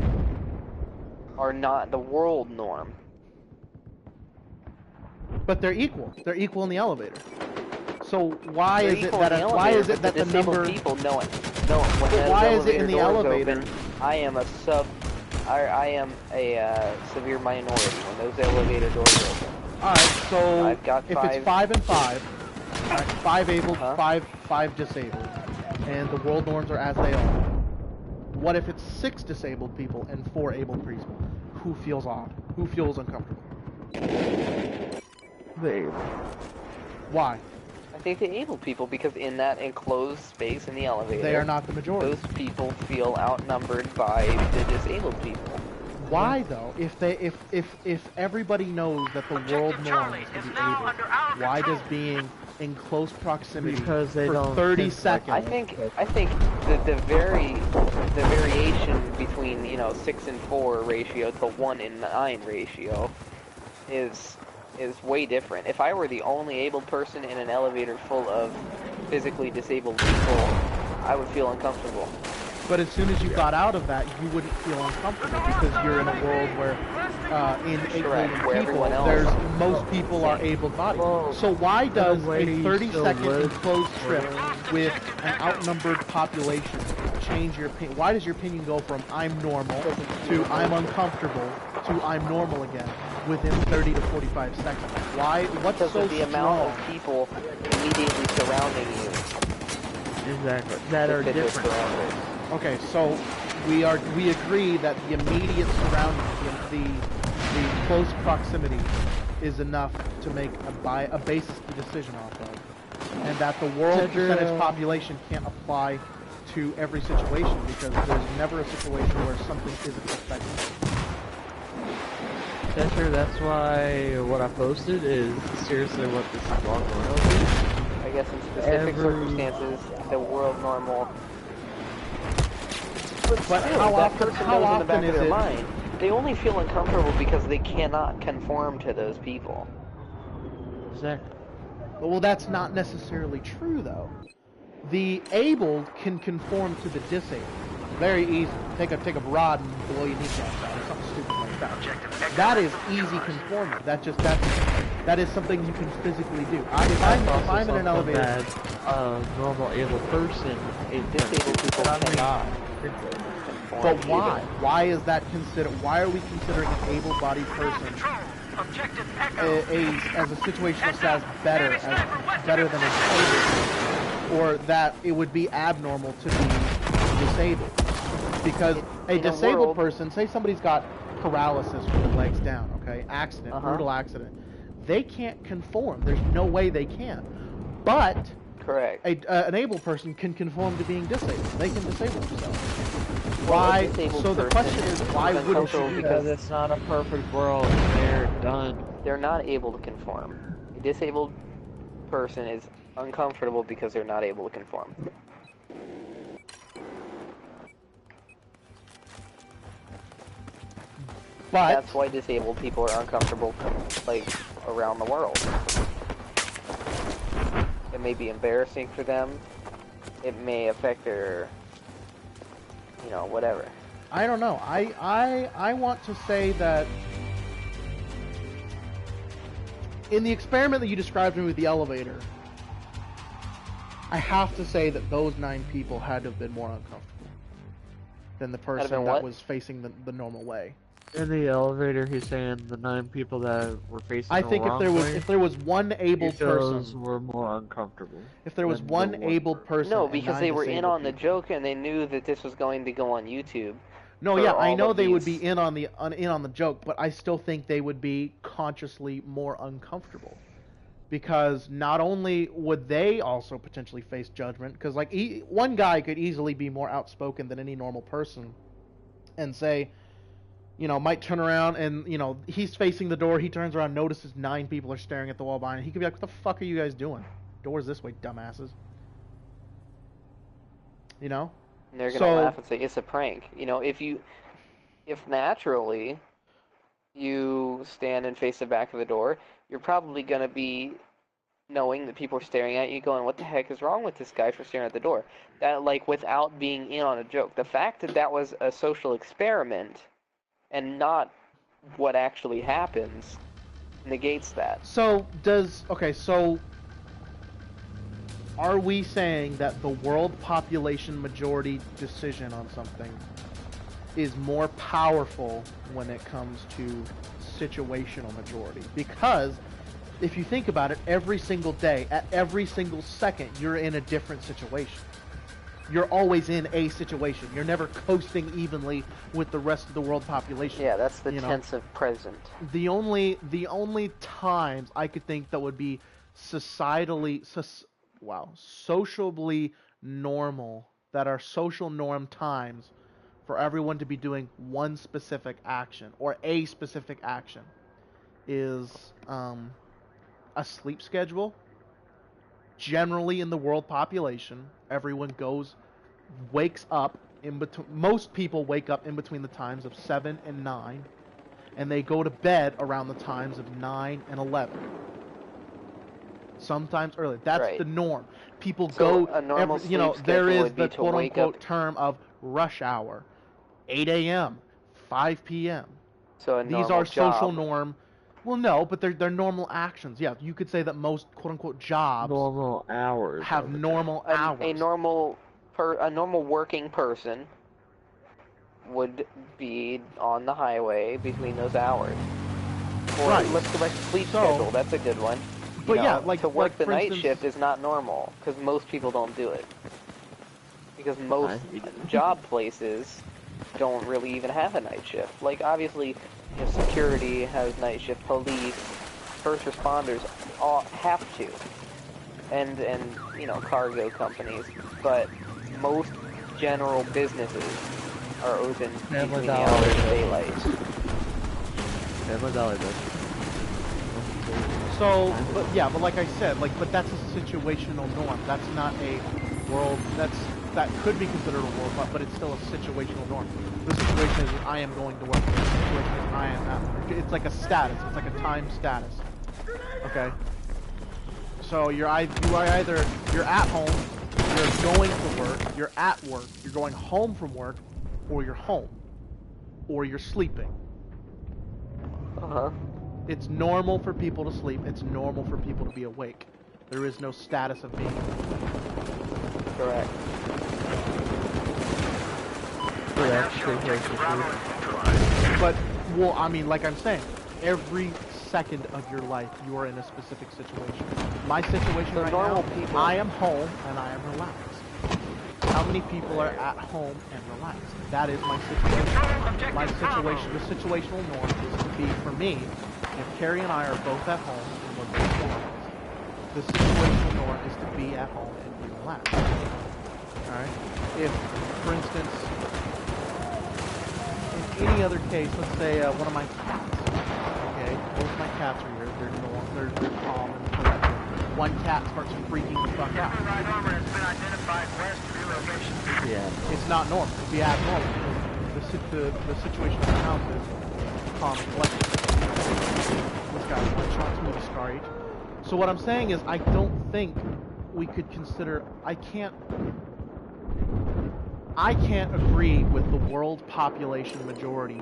are not the world norm. But they're equal. They're equal in the elevator. So why They're is it equal that in the why is elevator, it but that the disabled number? people know it. No, when But the why is it elevator in the doors elevator? open, I am a severe minority when those elevator doors open. All right, so I've got if 5. it's 5 and 5, all right, 5 able, Huh? 5 disabled, and the world norms are as they are. What if it's 6 disabled people and 4 able people? Who feels odd? Who feels uncomfortable? The Why? I think the able people, because in that enclosed space in the elevator, They are not the majority. those people feel outnumbered by the disabled people. Why though? If everybody knows that the world norm is to be able, why does being in close proximity Because they for don't 30 think like seconds? I think the variation between 6 and 4 ratio to 1 and 9 ratio is way different. If I were the only able person in an elevator full of physically disabled people, I would feel uncomfortable. But as soon as you got out of that, you wouldn't feel uncomfortable because you're in a world where, in 8 Correct, million where people, everyone else most people are able-bodied. Well, So why does a lady still 30-second lives enclosed trip with an outnumbered population change your opinion? Why does your opinion go from I'm normal to I'm uncomfortable to I'm normal again within 30 to 45 seconds? Why? What's Because so of the amount of people immediately surrounding you. exactly that are Because they're different. surrounded. Okay, so we agree that the immediate surroundings, the close proximity, is enough to make a basis to decision off of, and that the world percentage population can't apply to every situation because there's never a situation where something isn't affected. Tetcher, that's why what I posted is seriously what this vlog will be. I guess in specific circumstances, the world normal. But Still, how that often? person How knows in the back often of is their it? mind, they only feel uncomfortable because they cannot conform to those people. Exactly. Well, that's not necessarily true, though. The abled can conform to the disabled. Very easy. Take a rod and blow your kneecaps out, or something stupid like that. That is easy conforming. That is something you can physically do. If I'm in an elevator, that normal able person, Disabled people cannot. but why? Why is that considered? Why are we considering an able-bodied person as a situational status better than a disabled, or that it would be abnormal to be disabled? Because a disabled person, say somebody's got paralysis from the legs down, okay, accident, brutal accident, they can't conform. There's no way they can. But Correct. an able person can conform to being disabled. They can disable themselves. Well, Why? disabled So the question is, why person wouldn't you do because that? it's not a perfect world. They're done. They're not able to conform. A disabled person is uncomfortable because they're not able to conform. But That's why disabled people are uncomfortable, like, around the world. It may be embarrassing for them. It may affect their, whatever. I don't know. I want to say that in the experiment that you described to me with the elevator, I have to say that those 9 people had to have been more uncomfortable than the person that was facing the normal way. In the elevator, he's saying the 9 people that were facing I the think wrong if there was one able those person, were more uncomfortable. if there was than one the able person, No, and because 9 they were in disabled on the people. joke and they knew that this was going to go on YouTube. No, for yeah, I all know of they would these- be in on the joke, but I still think they would be consciously more uncomfortable. Because not only would they also potentially face judgment, because like one guy could easily be more outspoken than any normal person, and say, might turn around and he's facing the door, he turns around, notices 9 people are staring at the wall behind him. He could be like, "What the fuck are you guys doing? Door's this way, dumbasses." And they're gonna So laugh and say it's a prank. If naturally you stand and face the back of the door, you're probably gonna be knowing that people are staring at you, going, "What the heck is wrong with this guy for staring at the door?" That, like, without being in on a joke. The fact that that was a social experiment and not what actually happens negates that. So are we saying that the world population majority decision on something is more powerful when it comes to situational majority? Because if you think about it, every single day, at every single second, you're in a different situation. You're always in a situation. You're never coasting evenly with the rest of the world population. Yeah, that's the you know? tense of present. The only times I could think that would be sociably normal, that are social norm times for everyone to be doing one specific action or a specific action is a sleep schedule. Generally in the world population, everyone wakes up in between. Most people wake up in between the times of 7 and 9, and they go to bed around the times of 9 and 11. Sometimes early. That's Right. the norm. People So go. a normal sleep there schedule is would be the to quote wake unquote up. term of rush hour, 8 a.m., 5 p.m. So a These normal are social job. norm. Well, no, but they're normal actions. Yeah, you could say that most quote unquote jobs Normal hours. have normal A hours. normal working person would be on the highway between those hours. Or Right. let's go back to sleep So- schedule. That's a good one. But You yeah, know, like to work like, the for night instance, shift is not normal because most people don't do it. Because most job places don't really even have a night shift. Like obviously, you know, security has night shift, police, first responders all have to, and you know, cargo companies. But most general businesses are open between the hours of daylight. So, but like I said, but that's a situational norm. That's not a world. That could be considered a world, but it's still a situational norm. The situation is I am going to work. The situation is I am at work. It's like a status. It's like a time status. Okay. So you're either at home, you're going to work, you're at work, you're going home from work, or you're home, or you're sleeping. It's normal for people to sleep. It's normal for people to be awake. There is no status of being awake. Correct. But, well, I mean, like I'm saying, every second of your life, you are in a specific situation. My situation So right normal now, people- I am home and I am relaxed. How many people are at home and relaxed? That is my situation. My situation, the situational norm is to be, for me, if Carrie and I are both at home and we're both relaxed, the situational norm is to be at home and be relaxed. Alright? If, for instance, in any other case, let's say one of my cats, okay, both my cats are here, they're calm and collected. One cat starts freaking the fuck out. Yeah. It's not normal. It'd be abnormal. The situation in the house is calm and collected. This guy's one shot to the scar each. So what I'm saying is, I don't think we could consider. I can't agree with the world population majority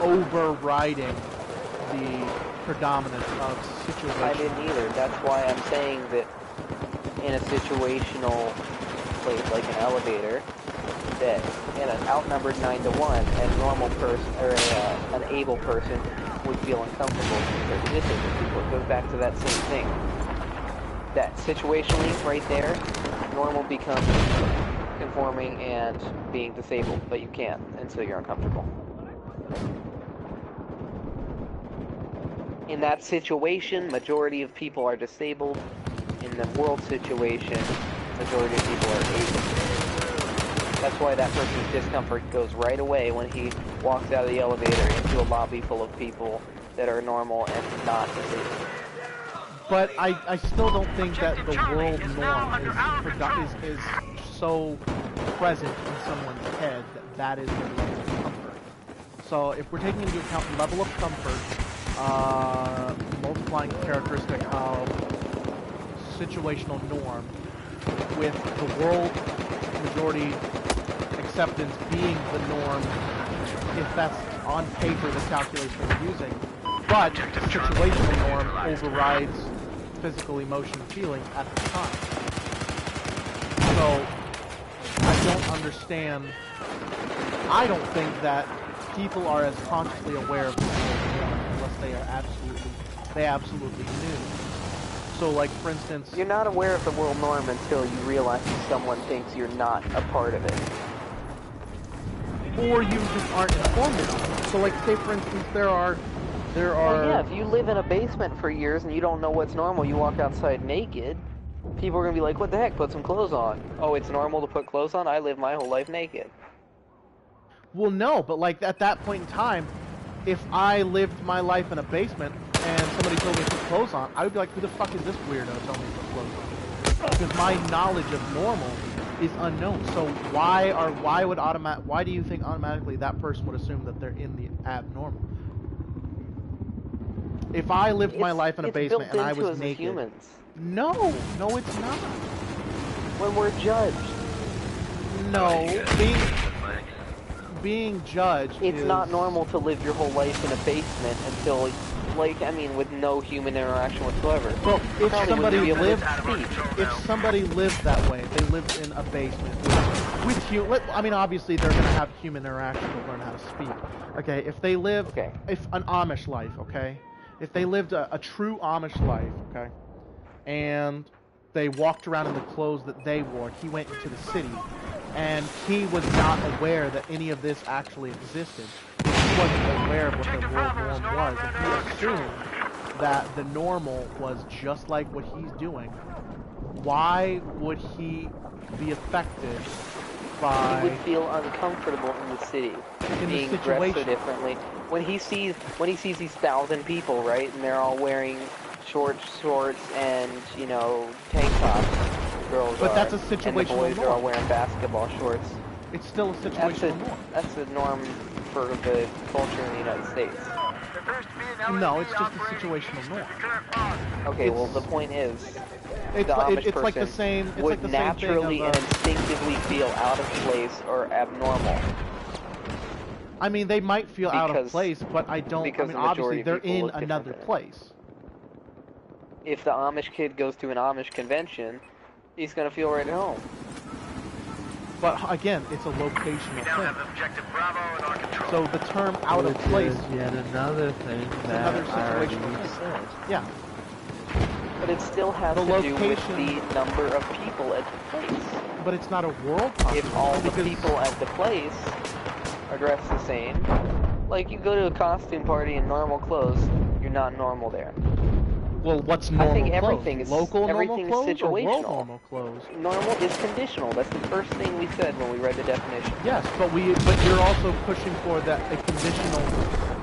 overriding the predominance of situation. I didn't either. That's why I'm saying that in a situational place like an elevator, that in an outnumbered 9-to-1, a normal person or an able person would feel uncomfortable compared to disabled people. It goes back to that same thing. That situationally, right there, normal becomes conforming and being disabled, but you can't, and so you're uncomfortable. In that situation, majority of people are disabled. In the world situation, majority of people are able. That's why that person's discomfort goes right away when he walks out of the elevator into a lobby full of people that are normal and not disabled. But I still don't think that the world norm is so present in someone's head that is their level of comfort. So if we're taking into account level of comfort, multiplying the characteristic of situational norm with the world majority acceptance being the norm, if that's on paper the calculation we're using, but situational norm overrides physical emotion and feeling at the time. So I don't understand. I don't think that people are as consciously aware of the world norm unless they absolutely knew So, like, for instance... You're not aware of the world norm until you realize that someone thinks you're not a part of it. Or you just aren't informed enough. So, like, say, for instance, there are... Well, yeah, if you live in a basement for years and you don't know what's normal, you walk outside naked, people are going to be like, what the heck, put some clothes on. Oh, it's normal to put clothes on? I live my whole life naked. Well, no, but, like, at that point in time, if I lived my life in a basement and somebody told me to put clothes on, I would be like, who the fuck is this weirdo telling me to put clothes on? Because my knowledge of normal is unknown. So why do you think automatically that person would assume that they're in the abnormal? If I lived my life in a basement and I was naked... humans. No, it's not. When we're judged. No, being judged It's is... not normal to live your whole life in a basement until, like, I mean, with no human interaction whatsoever. Well, if somebody lived that way, they lived in a basement I mean, obviously they're going to have human interaction to learn how to speak. Okay, if they live... Okay. If an Amish life, okay? If they lived a true Amish life, okay? And they walked around in the clothes that they wore, he went into the city, and he was not aware that any of this actually existed. He wasn't aware of what the world norm was, and he assumed that the normal was just like what he's doing. Why would he be affected by... He would feel uncomfortable in the city, being dressed so differently. When he sees these 1,000 people, right, and they're all wearing short shorts and, you know, tank tops, girls but are, that's a situational and the boys norm. are all wearing basketball shorts. It's still a situational norm. That's the norm for the culture in the United States. No, it's just a situational norm. Okay, well, the point is, it's the Amish person like the same. It's would like the naturally same thing and instinctively feel out of place or abnormal. I mean, they might feel out of place, but I don't. I mean, obviously, they're in another place. If the Amish kid goes to an Amish convention, he's gonna feel right at home. But again, it's a locational thing. So the term "out of place" is yet another thing that I already said. Yeah. But it still has to do with the number of people at the place. But it's not a world population. If all the people at the place are dressed the same, like you go to a costume party in normal clothes, you're not normal there. Well, what's normal I think clothes? everything is Local everything normal is clothes or world situational. normal clothes? Normal is conditional. That's the first thing we said when we read the definition. Yes, but you're also pushing for that a conditional.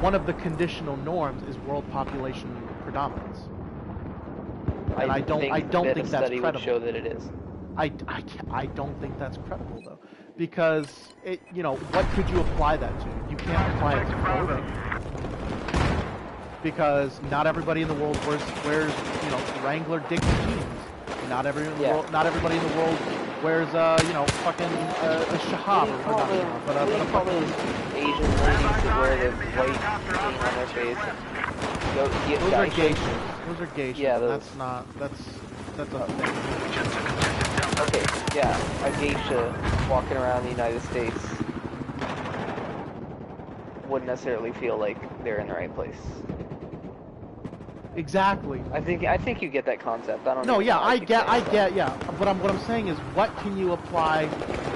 One of the conditional norms is world population predominance. And I don't think that's credible. Would show that it is. I don't think that's credible though, because what could you apply that to? You can't apply it to clothing. Because not everybody in the world wears Wrangler Dickie jeans. Not everybody in the world wears fucking a shahab What do you call those Asian ladies that wear the white paint on their face? Those are geishas. Those are geishas. Yeah, that's a thing. Okay, yeah, a geisha walking around the United States wouldn't necessarily feel like they're in the right place. Exactly. I think you get that concept. I don't know. No, yeah, I get, yeah. But what I'm saying is, what can you apply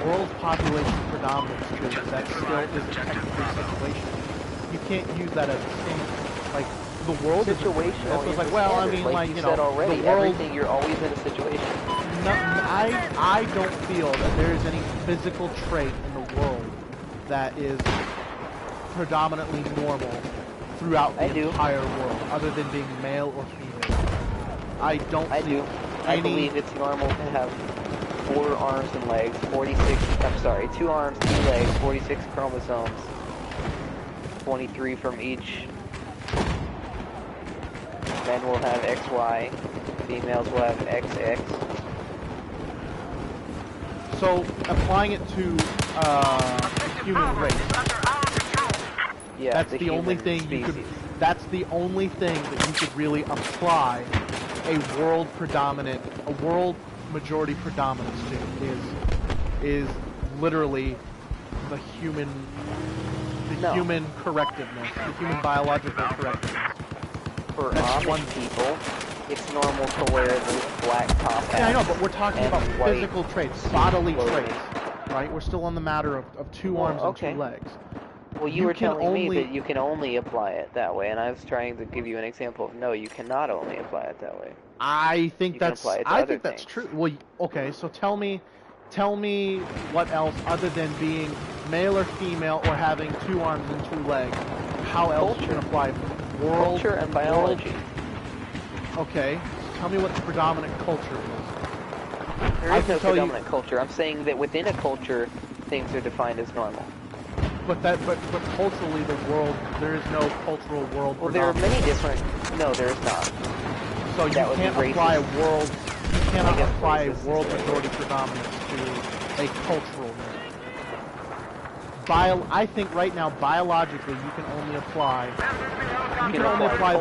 world population predominance to that still isn't technically situational? You can't use that as a standard. Like, the world is situational. It's like, well, I mean, like you said already, the world, everything, you're always in a situation. No, I don't feel that there is any physical trait in the world that is predominantly normal throughout the entire world, other than being male or female. I believe it's normal to have 4 arms and legs, 2 arms, 2 legs, 46 chromosomes, 23 from each. Men will have XY, females will have XX. So, applying it to human race. Yeah, that's the only thing species. That's the only thing that you could really apply a world majority predominance to is literally the human correctiveness, the human biological correctiveness. For Amish people, it's normal to wear this black top hat. Yeah, I know, but we're talking and about white physical traits, bodily clothing. traits, right? We're still on the matter of two arms and two legs. Well, you were telling me that you can only apply it that way, and I was trying to give you an example of no, you cannot only apply it that way. I think that's things. true. Well, okay, so tell me what else other than being male or female or having two arms and two legs. How else you can apply culture and biology? Okay, so tell me what the predominant culture is. There is no predominant culture. I'm saying that within a culture, things are defined as normal. But culturally, there is no cultural world. Well, there are many different. No, there is not. So you can't apply a world. You cannot apply a world majority predominance to a cultural norm. I think right now, biologically, you can only apply. You can only apply the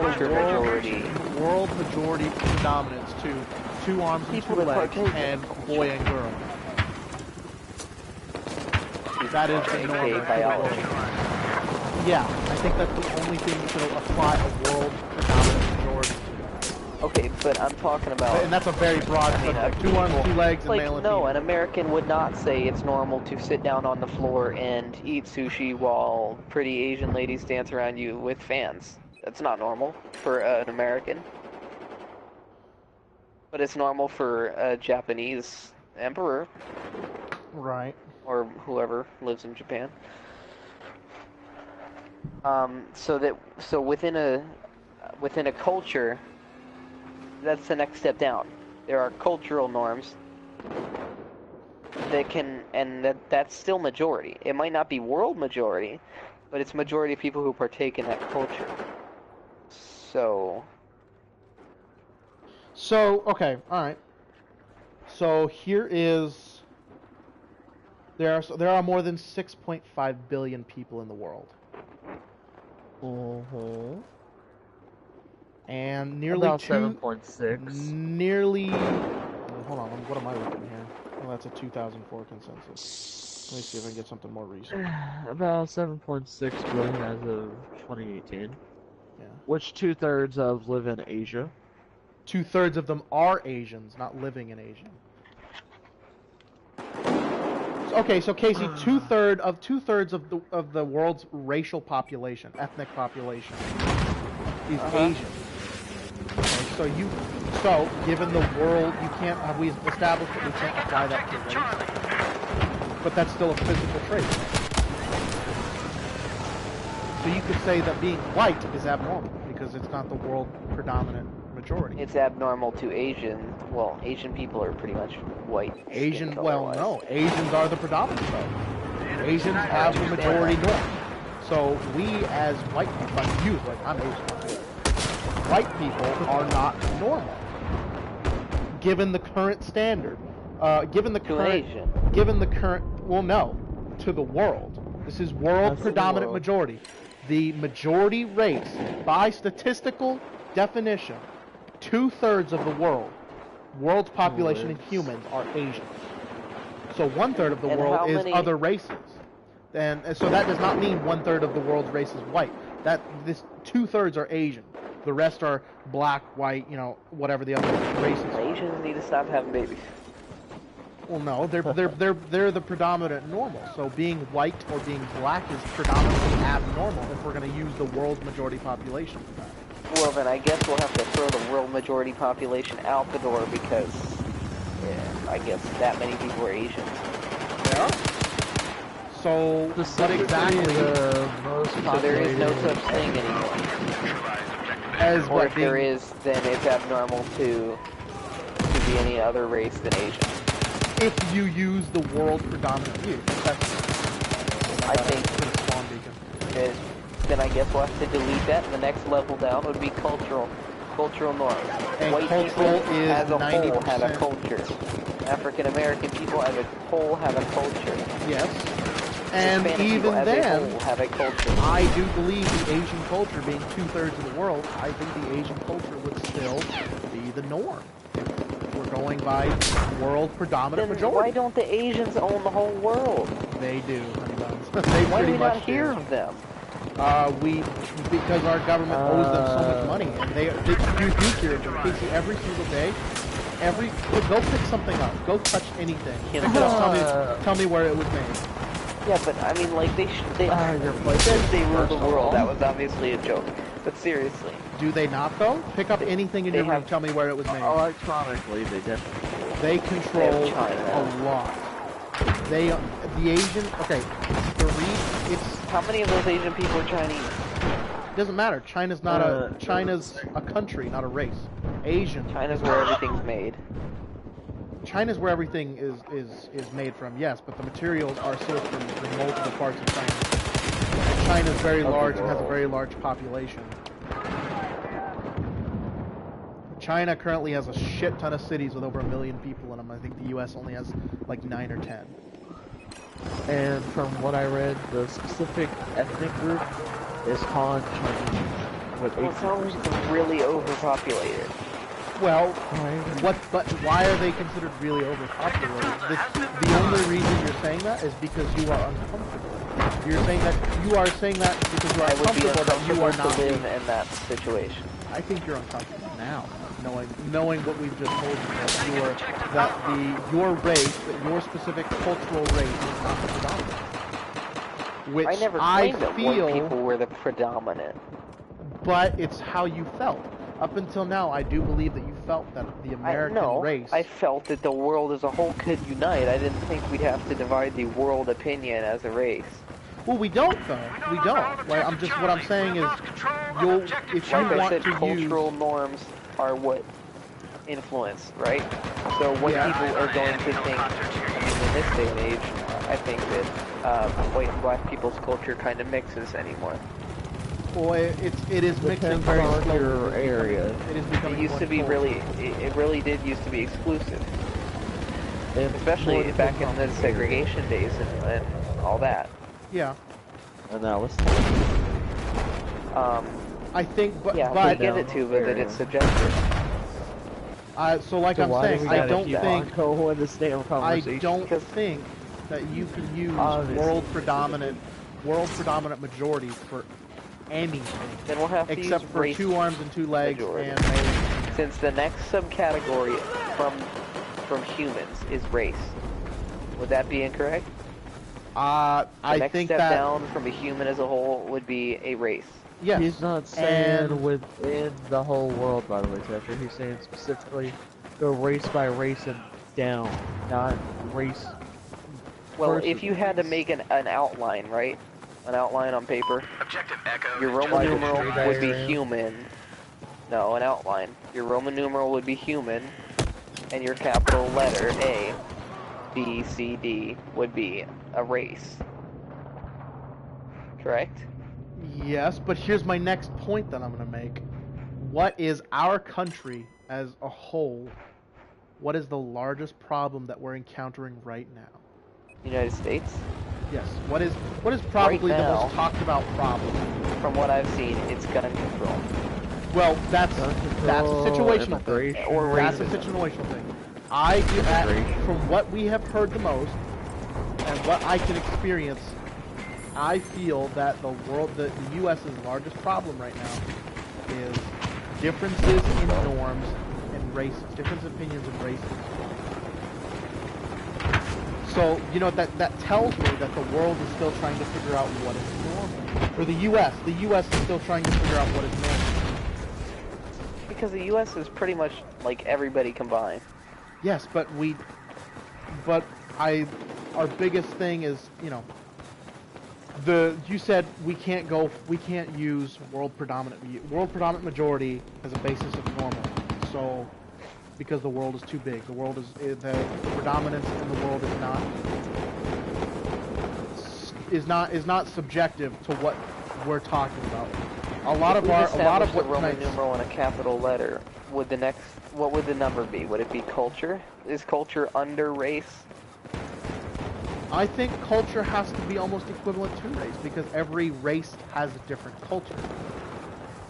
world majority predominance to two arms and two legs and boy and girl. That is the norm. Biology. Yeah, I think that's the only thing you can apply a world predominant majority to. Okay, but I'm talking about... And that's a very broad subject. Two arms, two legs, and male and female. No, an American would not say it's normal to sit down on the floor and eat sushi while pretty Asian ladies dance around you with fans. That's not normal for an American. But it's normal for a Japanese emperor. Right. Or whoever lives in Japan. So within a culture, that's the next step down. There are cultural norms that that's still majority. It might not be world majority, but it's majority of people who partake in that culture. So okay, all right. So here is. There are more than 6.5 billion people in the world. And nearly about 7.6. Nearly. Hold on. What am I looking here? Well, that's a 2004 consensus. Let me see if I can get something more recent. About 7.6 billion as of 2018. Yeah. Which 2/3 of live in Asia. 2/3 of them are Asians, not living in Asia. Okay, so Casey, 2/3 of the world's racial population, ethnic population, is Asian. Okay, so given the world, have we established that we can't apply that to race? But that's still a physical trait. So you could say that being white is abnormal because it's not the world predominant majority. It's abnormal to Asian. Well, Asian people are pretty much white. Asians are the predominant though. Asians have the majority norm. So we as white people, I'm Asian. White people are not normal. Given the current standard, given the current, well, no, to the world. This is world predominant majority. The majority race, by statistical definition, 2/3 of the world's population in humans are Asians. So 1/3 of the world is other races. And so that does not mean 1/3 of the world's race is white. This 2/3 are Asian. The rest are black, white, whatever the other races are. Asians need to stop having babies. Well, no, they're the predominant normal. So being white or being black is predominantly abnormal if we're going to use the world majority population for that. Well, then I guess we'll have to throw the world majority population out the door because, I guess that many people are Asians. Yeah. So, what exactly the most So there is no such thing anymore. Or if there is, then it's abnormal to be any other race than Asian. If you use the world predominant view, I think then I guess we'll have to delete that, and the next level down would be cultural norms. And white people as a 90%. whole have a culture. African American people as a whole have a culture. Yes. And Hispanic even then, have a culture. I do believe the Asian culture being 2/3 of the world, I think the Asian culture would still be the norm. We're going by world predominant majority. Why don't the Asians own the whole world? They do, honey buns. Why do we not hear of them? Because our government owes them so much money, and you do hear them, Casey, every single day. Go pick something up. Go touch anything. Pick it up. Tell me where it was made. Yeah, but I mean, like they said they rule the world. That was obviously a joke. But seriously, do they not though? Pick up anything in your room. Tell me where it was made. Electronically, they definitely. They control a lot. The Asian. Okay, it's how many of those Asian people are Chinese? It doesn't matter. China's a country, not a race. Asian. China's where everything's made. China's where everything is made from, yes, but the materials are sourced from multiple parts of China. And China's very large and has a very large population. China currently has a shit ton of cities with over 1 million people in them. I think the U.S. only has like 9 or 10. And from what I read, the specific ethnic group is Han Chinese. Well, it sounds really overpopulated. Well, but why are they considered really overpopulated? The only reason you're saying that is because you are uncomfortable. You are saying that because you are uncomfortable that you are not to live in that situation. I think you're uncomfortable now, knowing what we've just told you, that your race, that your specific cultural race is not the predominant. Which I never claimed that white people were the predominant. But it's how you felt. Up until now, I do believe that you felt that the American race... I felt that the world as a whole could unite. I didn't think we'd have to divide the world opinion as a race. Well, we don't, though. We don't. Like, what I'm saying is, if you want to use... cultural norms are what influence, right? So white people are going to think, in this day and age, I think that white and black people's culture kind of mixes anymore. Well, it is mixing very slowly. Your area. It used to be it really did used to be exclusive. Especially back in the segregation days and all that. Yeah. And now let's I think, but I get it too, but that it's subjective. So like I'm saying, I don't think that you can use world predominant majority for anything. Then we'll have to except for 2 arms and 2 legs and since the next subcategory from humans is race. Would that be incorrect? I think that step down from a human as a whole would be a race. Yes. He's not saying within the whole world, by the way, Chester. He's saying specifically go race by race and down, not race. Well, if you had to make an outline, right? An outline on paper. Objective Echo. Your Roman numeral would be human. No, an outline. Your Roman numeral would be human, and your capital letter A, B, C, D would be a race. Correct? Yes, but here's my next point that I'm going to make. What is our country as a whole? What is the largest problem that we're encountering right now? United States? Yes. What is probably the most talked about problem? From what I've seen, it's gun control. Well, that's a situational thing. That's a situational thing. From what we have heard the most, and what I can experience, I feel that the U.S.'s largest problem right now is differences in norms and races, different opinions and races. So, you know, that tells me that the world is still trying to figure out what is normal. Or the U.S. is still trying to figure out what is normal. Because the U.S. is pretty much like everybody combined. Yes, but our biggest thing is, you know, you said we can't use world predominant majority as a basis of normal. So, because the world is too big, the predominance in the world is not subjective to what we're talking about. A lot of what Roman numeral and a capital letter. What would the number be? Would it be culture? Is culture under race? I think culture has to be almost equivalent to race because every race has a different culture,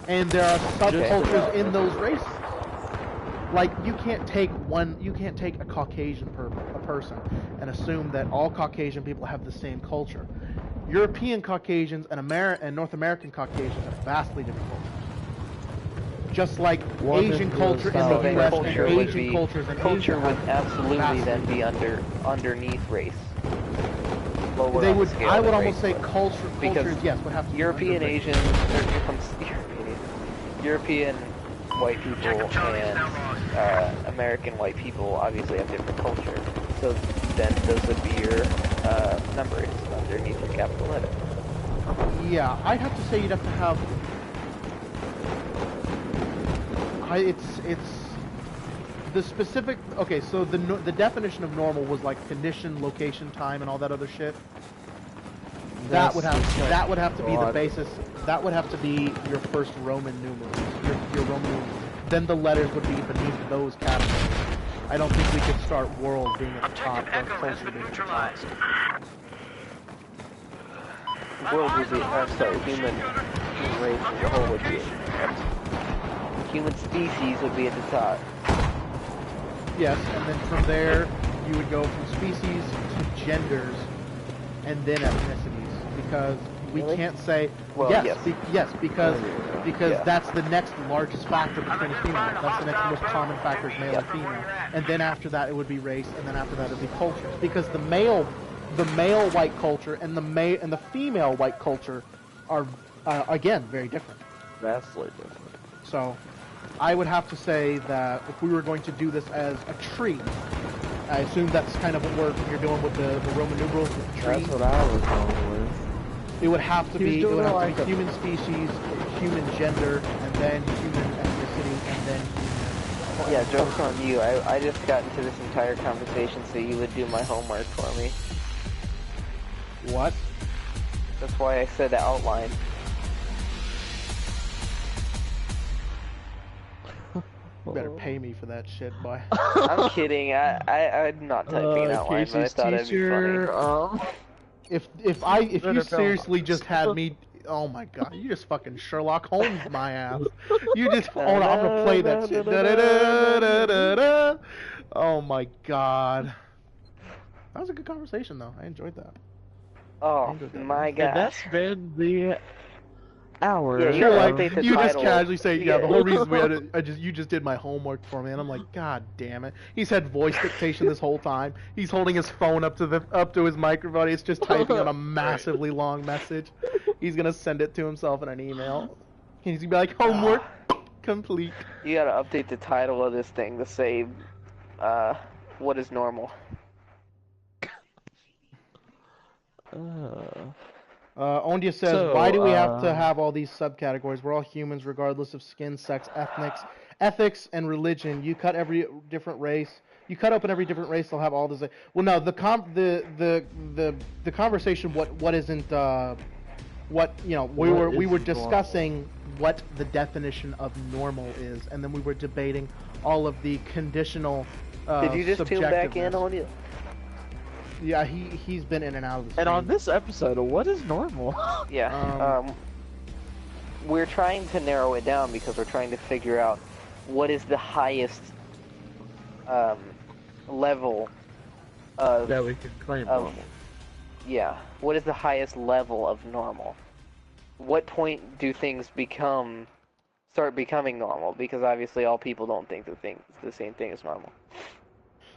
and there are subcultures in those races. Like you can't take a Caucasian person and assume that all Caucasian people have the same culture. European Caucasians and and North American Caucasians have vastly different cultures. Just like One Asian is culture in style. the U.S. and Culture would Asian be- cultures in Culture Asia would have absolutely vastly then be underneath race. Lower They on the would. scale I would than almost say race. culture. Because Cultures, yes, would have to be European under race. Asians, European white people and American white people obviously have different culture. So then those would be your numbers underneath your capital letter. Yeah, I'd have to say you'd have to have. It's the specific. Okay, so the definition of normal was like condition, location, time, and all that other shit. That would have to be the basis. That would have to be your first Roman numerals. Your Roman numerals. Then the letters would be beneath those categories. I don't think we could start world being at the top or culture being at the top. World would be, human race as a whole would be. Human species would be at the top. Yes, and then from there you would go from species to genders, and then ethnicities, because we Really? can't say Well, yes. because Yeah. that's the next largest factor between a female. That's the next most common factor is male and female, and then after that it would be race, and then after that it would be culture, because the male white culture and the female white culture are again very different. Vastly different. So, I would have to say that if we were going to do this as a tree, I assume that's kind of what you're doing with the Roman numerals with the tree. That's what I was going with. It would have to He was be doing like a- human species, human gender, and then human ethnicity, and then human. Yeah, joke's on you. I just got into this entire conversation so you would do my homework for me. What? That's why I said outline. You better pay me for that shit, boy. I'm kidding. I'm not typing outline, but I thought it'd be funny. If you seriously just had me, oh my god, you just fucking Sherlock Holmes my ass. You just hold on, I'm gonna play that shit. Da-da-da-da-da-da. Oh my god, that was a good conversation though. I enjoyed that. Oh my And gosh. that's been the hour. Yeah, You're like, update the you just title. casually say, yeah, the Yeah. whole reason we had it, you just did my homework for me, and I'm like, god damn it. He's had voice dictation this whole time. He's holding his phone up to his microphone. It's just typing on a massively long message. He's gonna send it to himself in an email. He's gonna be like, homework complete. You gotta update the title of this thing to say, what is normal? Ondia says, So, why do we have to have all these subcategories? We're all humans regardless of skin, sex, ethics, and religion. You cut every different race. You cut open every different race, they'll have all this. Well, no, the conversation. What isn't? What you know? We were discussing what the definition of normal is, and then we were debating all of the conditional. Did you just tune back in subjectiveness. on you? Yeah, he's been in and out of the stream. And on this episode, what is normal? Yeah. We're trying to narrow it down because we're trying to figure out what is the highest level of that we can claim of- normal. yeah. What is the highest level of normal? What point do things start becoming normal? Because obviously all people don't think the same thing is normal.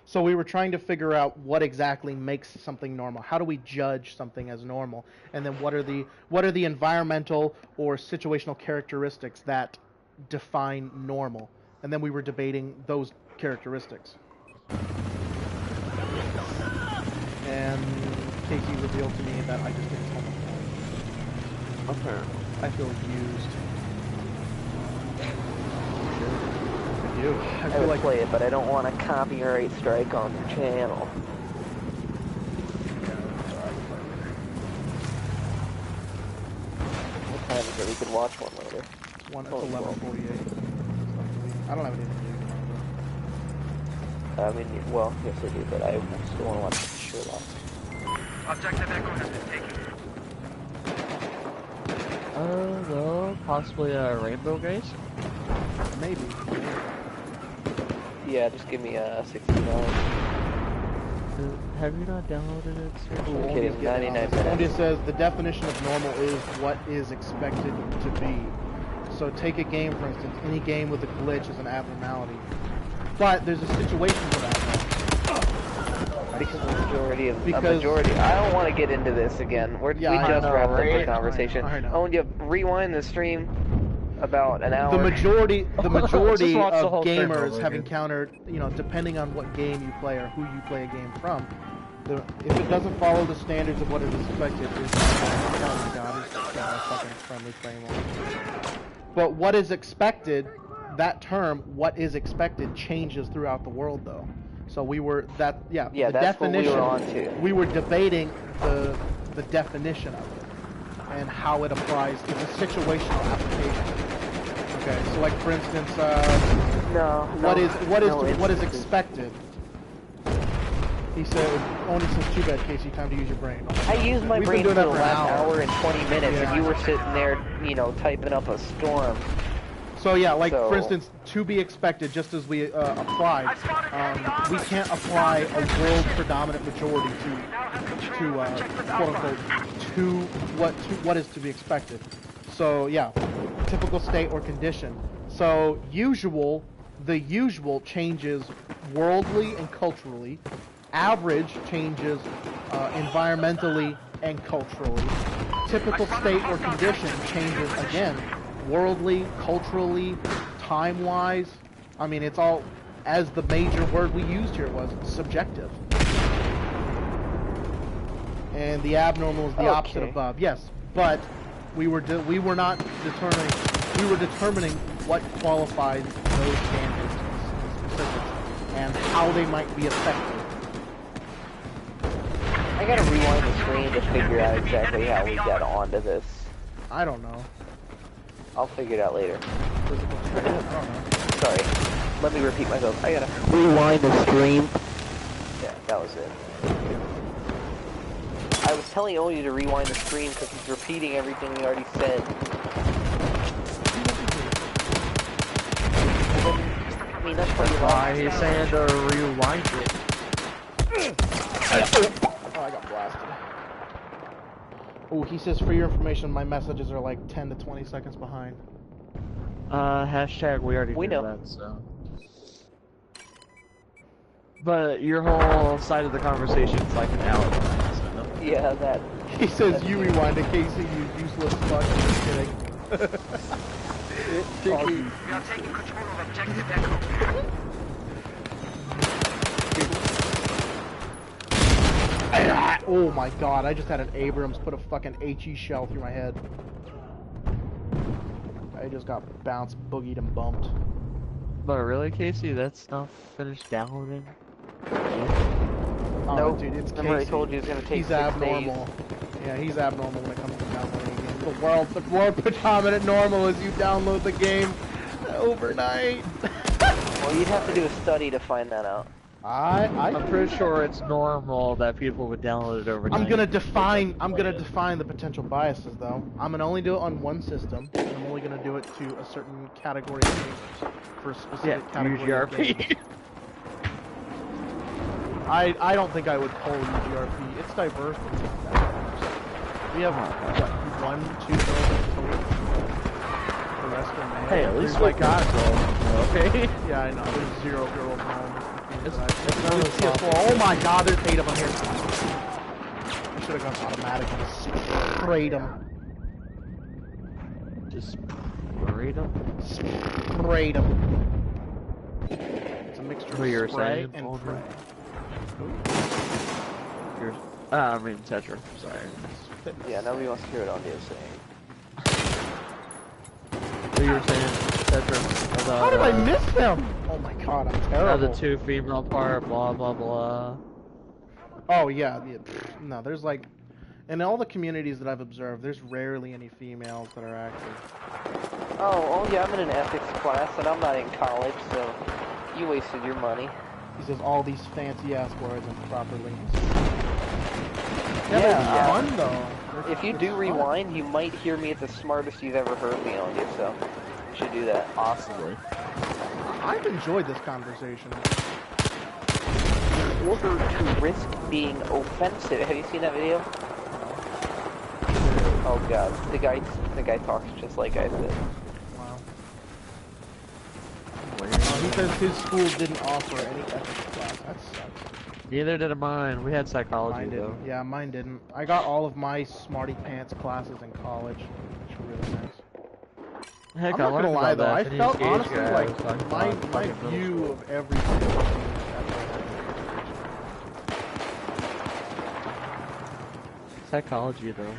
So we were trying to figure out what exactly makes something normal. How do we judge something as normal? And then what are the environmental or situational characteristics that define normal? And then we were debating those characteristics. And Casey revealed to me that I just didn't tell him. Okay. I feel used. I do. I I feel would like play it, but I don't want a copyright strike on the channel. What time is it? We could watch one later. it's 11:48. I don't have anything to do. I mean, well, yes I do, but I still want to watch the Sherlock. Objective Echo has been taken. Well, possibly a rainbow gaze? Maybe. Yeah, just give me $60. Have you not downloaded it? Seriously? Ooh, kidding, Ondi's getting 99 on this. minutes. Ondia says the definition of normal is what is expected to be. So take a game, for instance. Any game with a glitch is an abnormality. But there's a situation for that. Because the majority of Because- a majority. I don't want to get into this again. We Yeah, I just know, wrapped up the right? conversation. I know. Oh, and you rewind the stream about an hour. The majority Just of watch the whole stream gamers over have again. encountered, you know, depending on what game you play or who you play a game from, if it doesn't follow the standards of what is expected, it's oh god, it's just got a fucking friendly frame on. But what is expected, that term, what is expected, changes throughout the world though. So we were the Yeah, that's definition. what we were on to. We were debating the definition of it and how it applies to the situational application. Okay, so like for instance, what is expected? He said, only says too bad, Casey. Time to use your brain. I used my We've brain been for doing the that last an hour and 20 minutes, Yeah. and you were sitting there, you know, typing up a storm. So yeah, like So- for instance, to be expected, just as we applied, we can't apply a world predominant majority to quote unquote to what is to be expected. So yeah, typical state or condition. So the usual changes worldly and culturally. Average changes environmentally and culturally. Typical state or condition changes again worldly, culturally, time-wise. I mean, it's all, as the major word we used here was, subjective. And the abnormal is the opposite of above. Yes, but we were not determining. We were determining what qualified those standards and specifics and how they might be affected. I gotta rewind the screen to figure out exactly how we got onto this. I don't know. I'll figure it out later. I don't know. Sorry. Let me repeat myself. I gotta rewind the stream. Yeah, that was it. I was telling Oni to rewind the stream because he's repeating everything he already said. I mean, that's what you Why he's saying to rewind it. Oh, I got blasted. Oh, he says, for your information, my messages are like 10 to 20 seconds behind. Hashtag we already We did know. that, so. But your whole side of the conversation is like an hour behind, so no. Yeah, that. He says, you rewind it, Casey, you useless fuck. Just kidding. We are taking control of objective Echo. Oh my god, I just had an Abrams put a fucking HE shell through my head. I just got bounced, boogied, and bumped. But really, Casey, that's not finished downloading? Oh, Nope. dude, it's Remember I Casey. told you it's gonna take He's 6 abnormal. days. Yeah, he's abnormal when it comes to downloading a game. The world predominant normal is you download the game overnight. Well, you'd have to do a study to find that out. I'm pretty sure it's normal that people would download it overnight. I'm gonna define the potential biases though. I'm gonna only do it on one system, and I'm only gonna do it to a certain category of gamers for a specific category of UGRP. gamers. I don't think I would pull UGRP. It's diverse. But it's not that diverse. We have what, 1, 2 buildings total. The rest are male. Hey, at least There's we got gold, okay? Yeah, I know. There's 0 girls now. It's There's not as PS4. Oh my god, there's 8 of them here. I should have gone automatic and sprayed them. Just read them. Sprayed them. It's a mixture What you were of spray saying, and Alder? pray. I mean Tetra, sorry. Yeah, nobody wants to hear what Ondia is saying. What you were saying, Tetra, about, How did I miss them? Oh my god, I'm terrible. the 2 female part, blah blah blah. Oh yeah, no, there's like, in all the communities that I've observed, there's rarely any females that are active. Oh yeah, I'm in an ethics class and I'm not in college, so you wasted your money. He says all these fancy ass words and proper links. Yeah, they're fun though. If you do rewind, you might hear me at the smartest you've ever heard me on you, so you should do that. Possibly. I've enjoyed this conversation. order to risk being offensive. Have you seen that video? Oh god, the guy talks just like I did. Wow. He says his school didn't offer any ethics class. That sucks. Neither did mine. We had psychology Mine though. didn't. Yeah, mine didn't. I got all of my smarty pants classes in college, which were really nice. Heck, I'm not gonna lie though, I felt honestly like my view school. of everything was being Psychology though.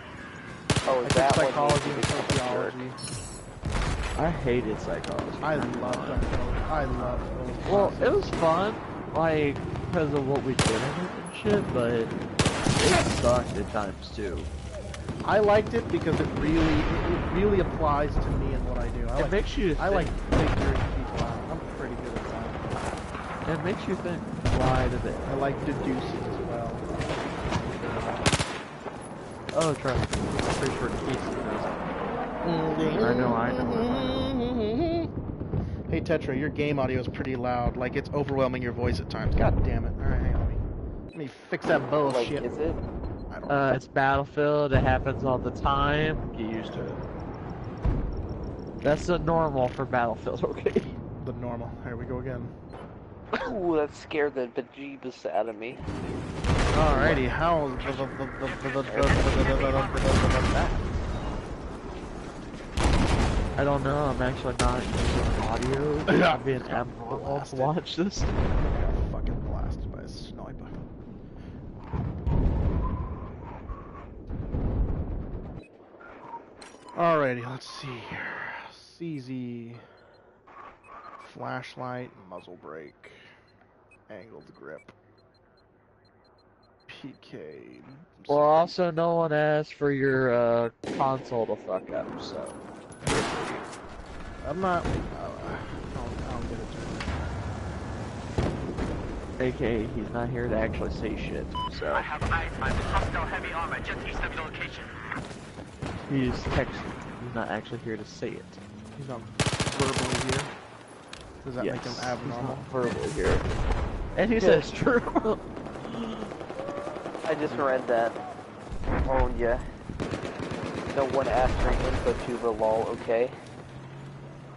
Oh, I is took that psychology what and sociology. I hated psychology. I loved them. I loved those. Well, classes. it was fun, like, because of what we did in it and shit, but it sucked at times too. I liked it because it really applies to me and what I do. It makes you think. I like figuring people out. I'm pretty good at that. It makes you think. Why did it? I like deducing as well. Oh, trust me. I'm pretty sure Casey knows it. I know. Hey Tetra, your game audio is pretty loud. Like it's overwhelming your voice at times. God damn it. Alright, hang on. Let me fix that Like, bullshit. is it? I don't know. It's Battlefield. It happens all the time. Get used to it. That's the normal for Battlefield, okay? The normal. Here we go again. Ooh, that scared the bejeebus out of me. Alrighty, how's that? I don't know. I'm actually not using audio. Yeah. I'm being abnormal to watch this. I got fucking blasted by a sniper. Alrighty, let's see here. CZ, flashlight, muzzle brake, angled grip, PK. Well, also, no one asked for your console to fuck up, so. I'm not. I'll get it to him. AKA, he's not here to actually say shit, so. I have eyes on hostile heavy armor just east of your location. He's texting. He's not actually here to say it. He's not verbally here. Does that Yes, make him he's abnormal? not verbally here. And he says true. I just read that. Oh yeah. No one asked for input to the lol, okay?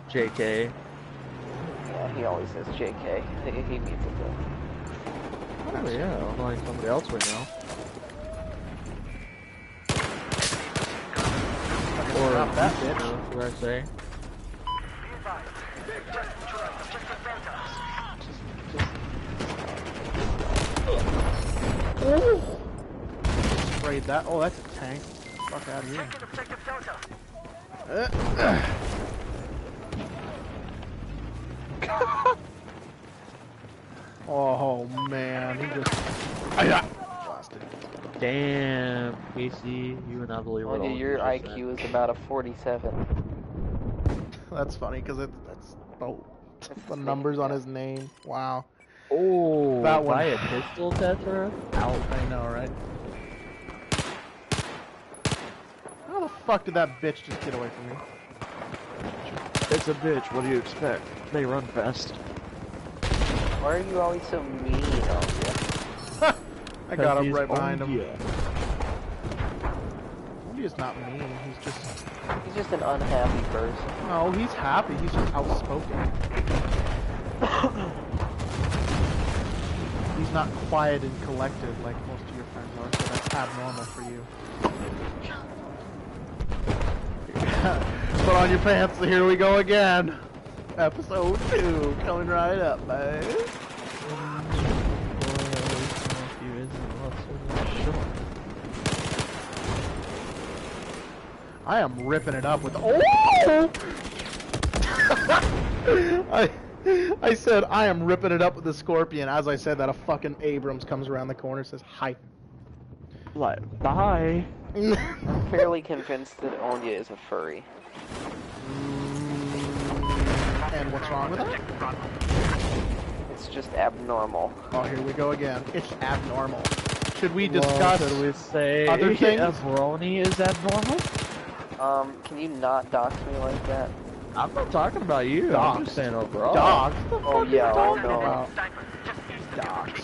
JK. Yeah, he always says JK. He means it though. Oh yeah, unlike somebody else we know. Or Not that bitch. what I say. Sprayed that. Oh, that's a tank. Fuck out of here. Oh man, he just blasted. Damn, Casey, you and I believe Oh, yeah, your IQ is about a 47. That's funny because that's the numbers on his name. Wow. Oh, That one. by a pistol, Tetra? Out. I know, right? How the fuck did that bitch just get away from me? It's a bitch, what do you expect? They run fast. Why are you always so mean, Olga? I got him right behind him. Yeah. He's not mean, He's just an unhappy person. no, he's happy, he's just outspoken. He's not quiet and collected like most of your friends are, so that's abnormal for you. Put on your pants, so here we go again. Episode 2, coming right up, man. I am ripping it up with. Oh! I said I am ripping it up with the Scorpion. As I said that, a fucking Abrams comes around the corner and says hi. Like, bye. I'm fairly convinced that Onya is a furry. And what's wrong with that? It's just abnormal. Oh, here we go again. It's abnormal. Should we discuss? Should we say other things? a brony is abnormal? Can you not dox me like that? I'm not talking about you. I'm just saying overall. Dogs? Oh yeah, oh no. Dogs.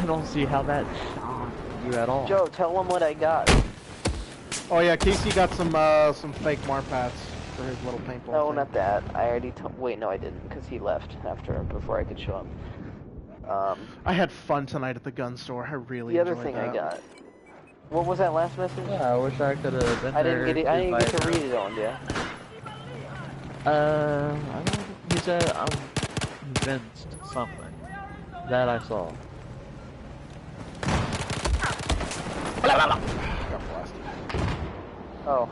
I don't see how that shocked you at all. Joe, tell him what I got. Oh yeah, Casey got some fake Marpats for his little paintball No, thing. not that. I already wait, no I didn't, because he left before I could show him. I had fun tonight at the gun store. I really The other enjoyed thing that. I got. What was that last message? Yeah, I wish I could have been I there. didn't get it. I didn't get to invite read it on you. I don't. He said I'm convinced something that I saw. Got blasted. Oh,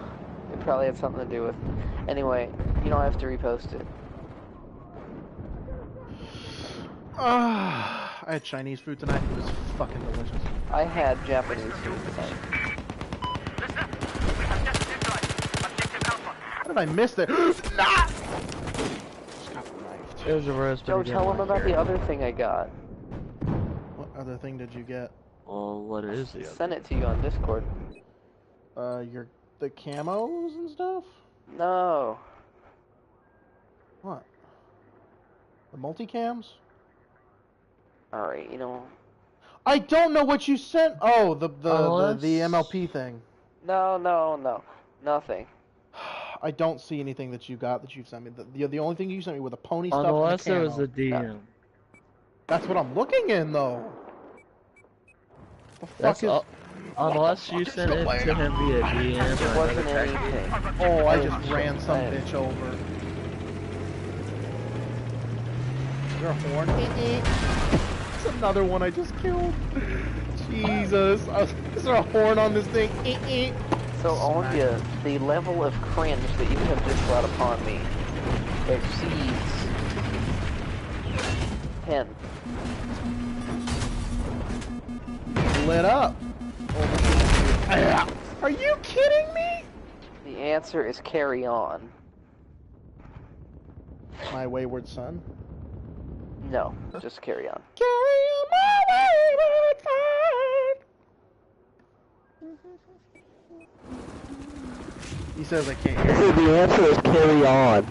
it probably had something to do with. Anyway, you don't have to repost it. I had Chinese food tonight. It was fucking delicious. I had Japanese food tonight. How did I miss that? Nah! Just got knifed. It was a roast. Joe, tell him about the other thing I got. What other thing did you get? Well, what is the other? Send it to you on Discord. The camos and stuff? No. What? The multicams? Alright, you know. I don't know what you sent. Oh, the Unless- MLP thing. No. Nothing. I don't see anything that you got that you've sent me. The only thing you sent me were the pony stuff Unless and it the was camo. a DM. That's what I'm looking in, though. The fuck That's is... all. Unless you sent it to him via DM. It or wasn't another text. anything. Oh, I just ran some Hey. bitch over. Is there a horn? It's another one I just killed. Jesus. Is there a horn on this thing? So, Anya, the level of cringe that you have just brought upon me exceeds 10. Lit up. Are you kidding me? The answer is carry on. My wayward son. No, just carry on. Carry on my wayward son. He says I can't hear you. The answer is carry on.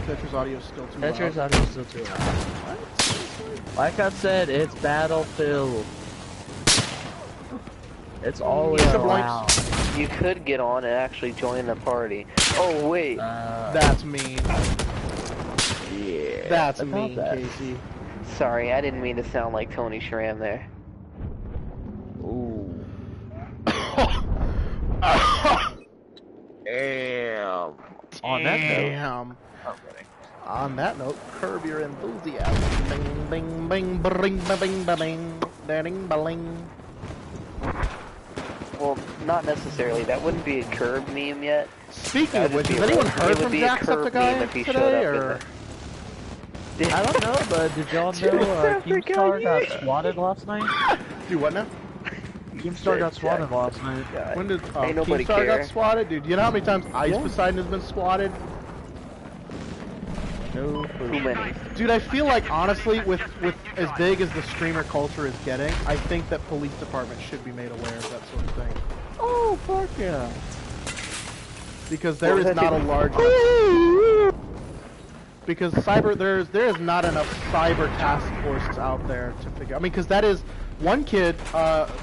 Tetra's audio is still too loud. Tetra's audio is still too loud. Like I said, it's Battlefield. It's always Get some loud. You could get on and actually join the party. Oh, wait. That's mean. Yeah. That's about mean, that. Casey. Sorry, I didn't mean to sound like Tony Schramm there. Ooh. Damn. On that note. Damn. On that note, curb your enthusiasm. Bing, bing, bing, bring, bing, bing, bing, ding, bing. Well, not necessarily. That wouldn't be a curb meme yet. Speaking That of would which, be has a anyone roast- heard it would from be a Jacksepticeye curb meme if he showed today, up in or? I don't know, but did y'all know Keemstar got swatted last night? Do what now? Keemstar got swatted last night. When did Ain't nobody Keemstar care. got swatted? Dude, you know how many times Ice Yeah. Poseidon has been swatted? No Too clue. many. Dude, I feel like, honestly, with as big as the streamer culture is getting, I think that police departments should be made aware of that sort of thing. Oh, fuck yeah. Because there What is was not that a large... Because there is not enough cyber task forces out there to figure... I mean, because that is... One kid,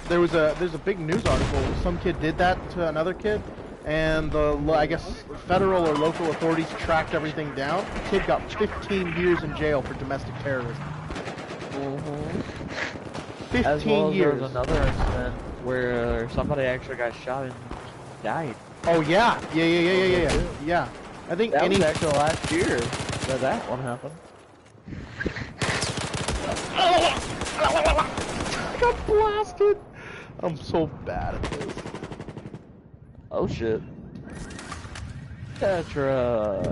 there's a big news article. Some kid did that to another kid, and I guess federal or local authorities tracked everything down. The kid got 15 years in jail for domestic terrorism. 15 As well as there years. was another incident where somebody actually got shot and died. Oh yeah. Yeah. I think That any... was actually last year that one happened. I got blasted. I'm so bad at this. Oh shit. Tetra. I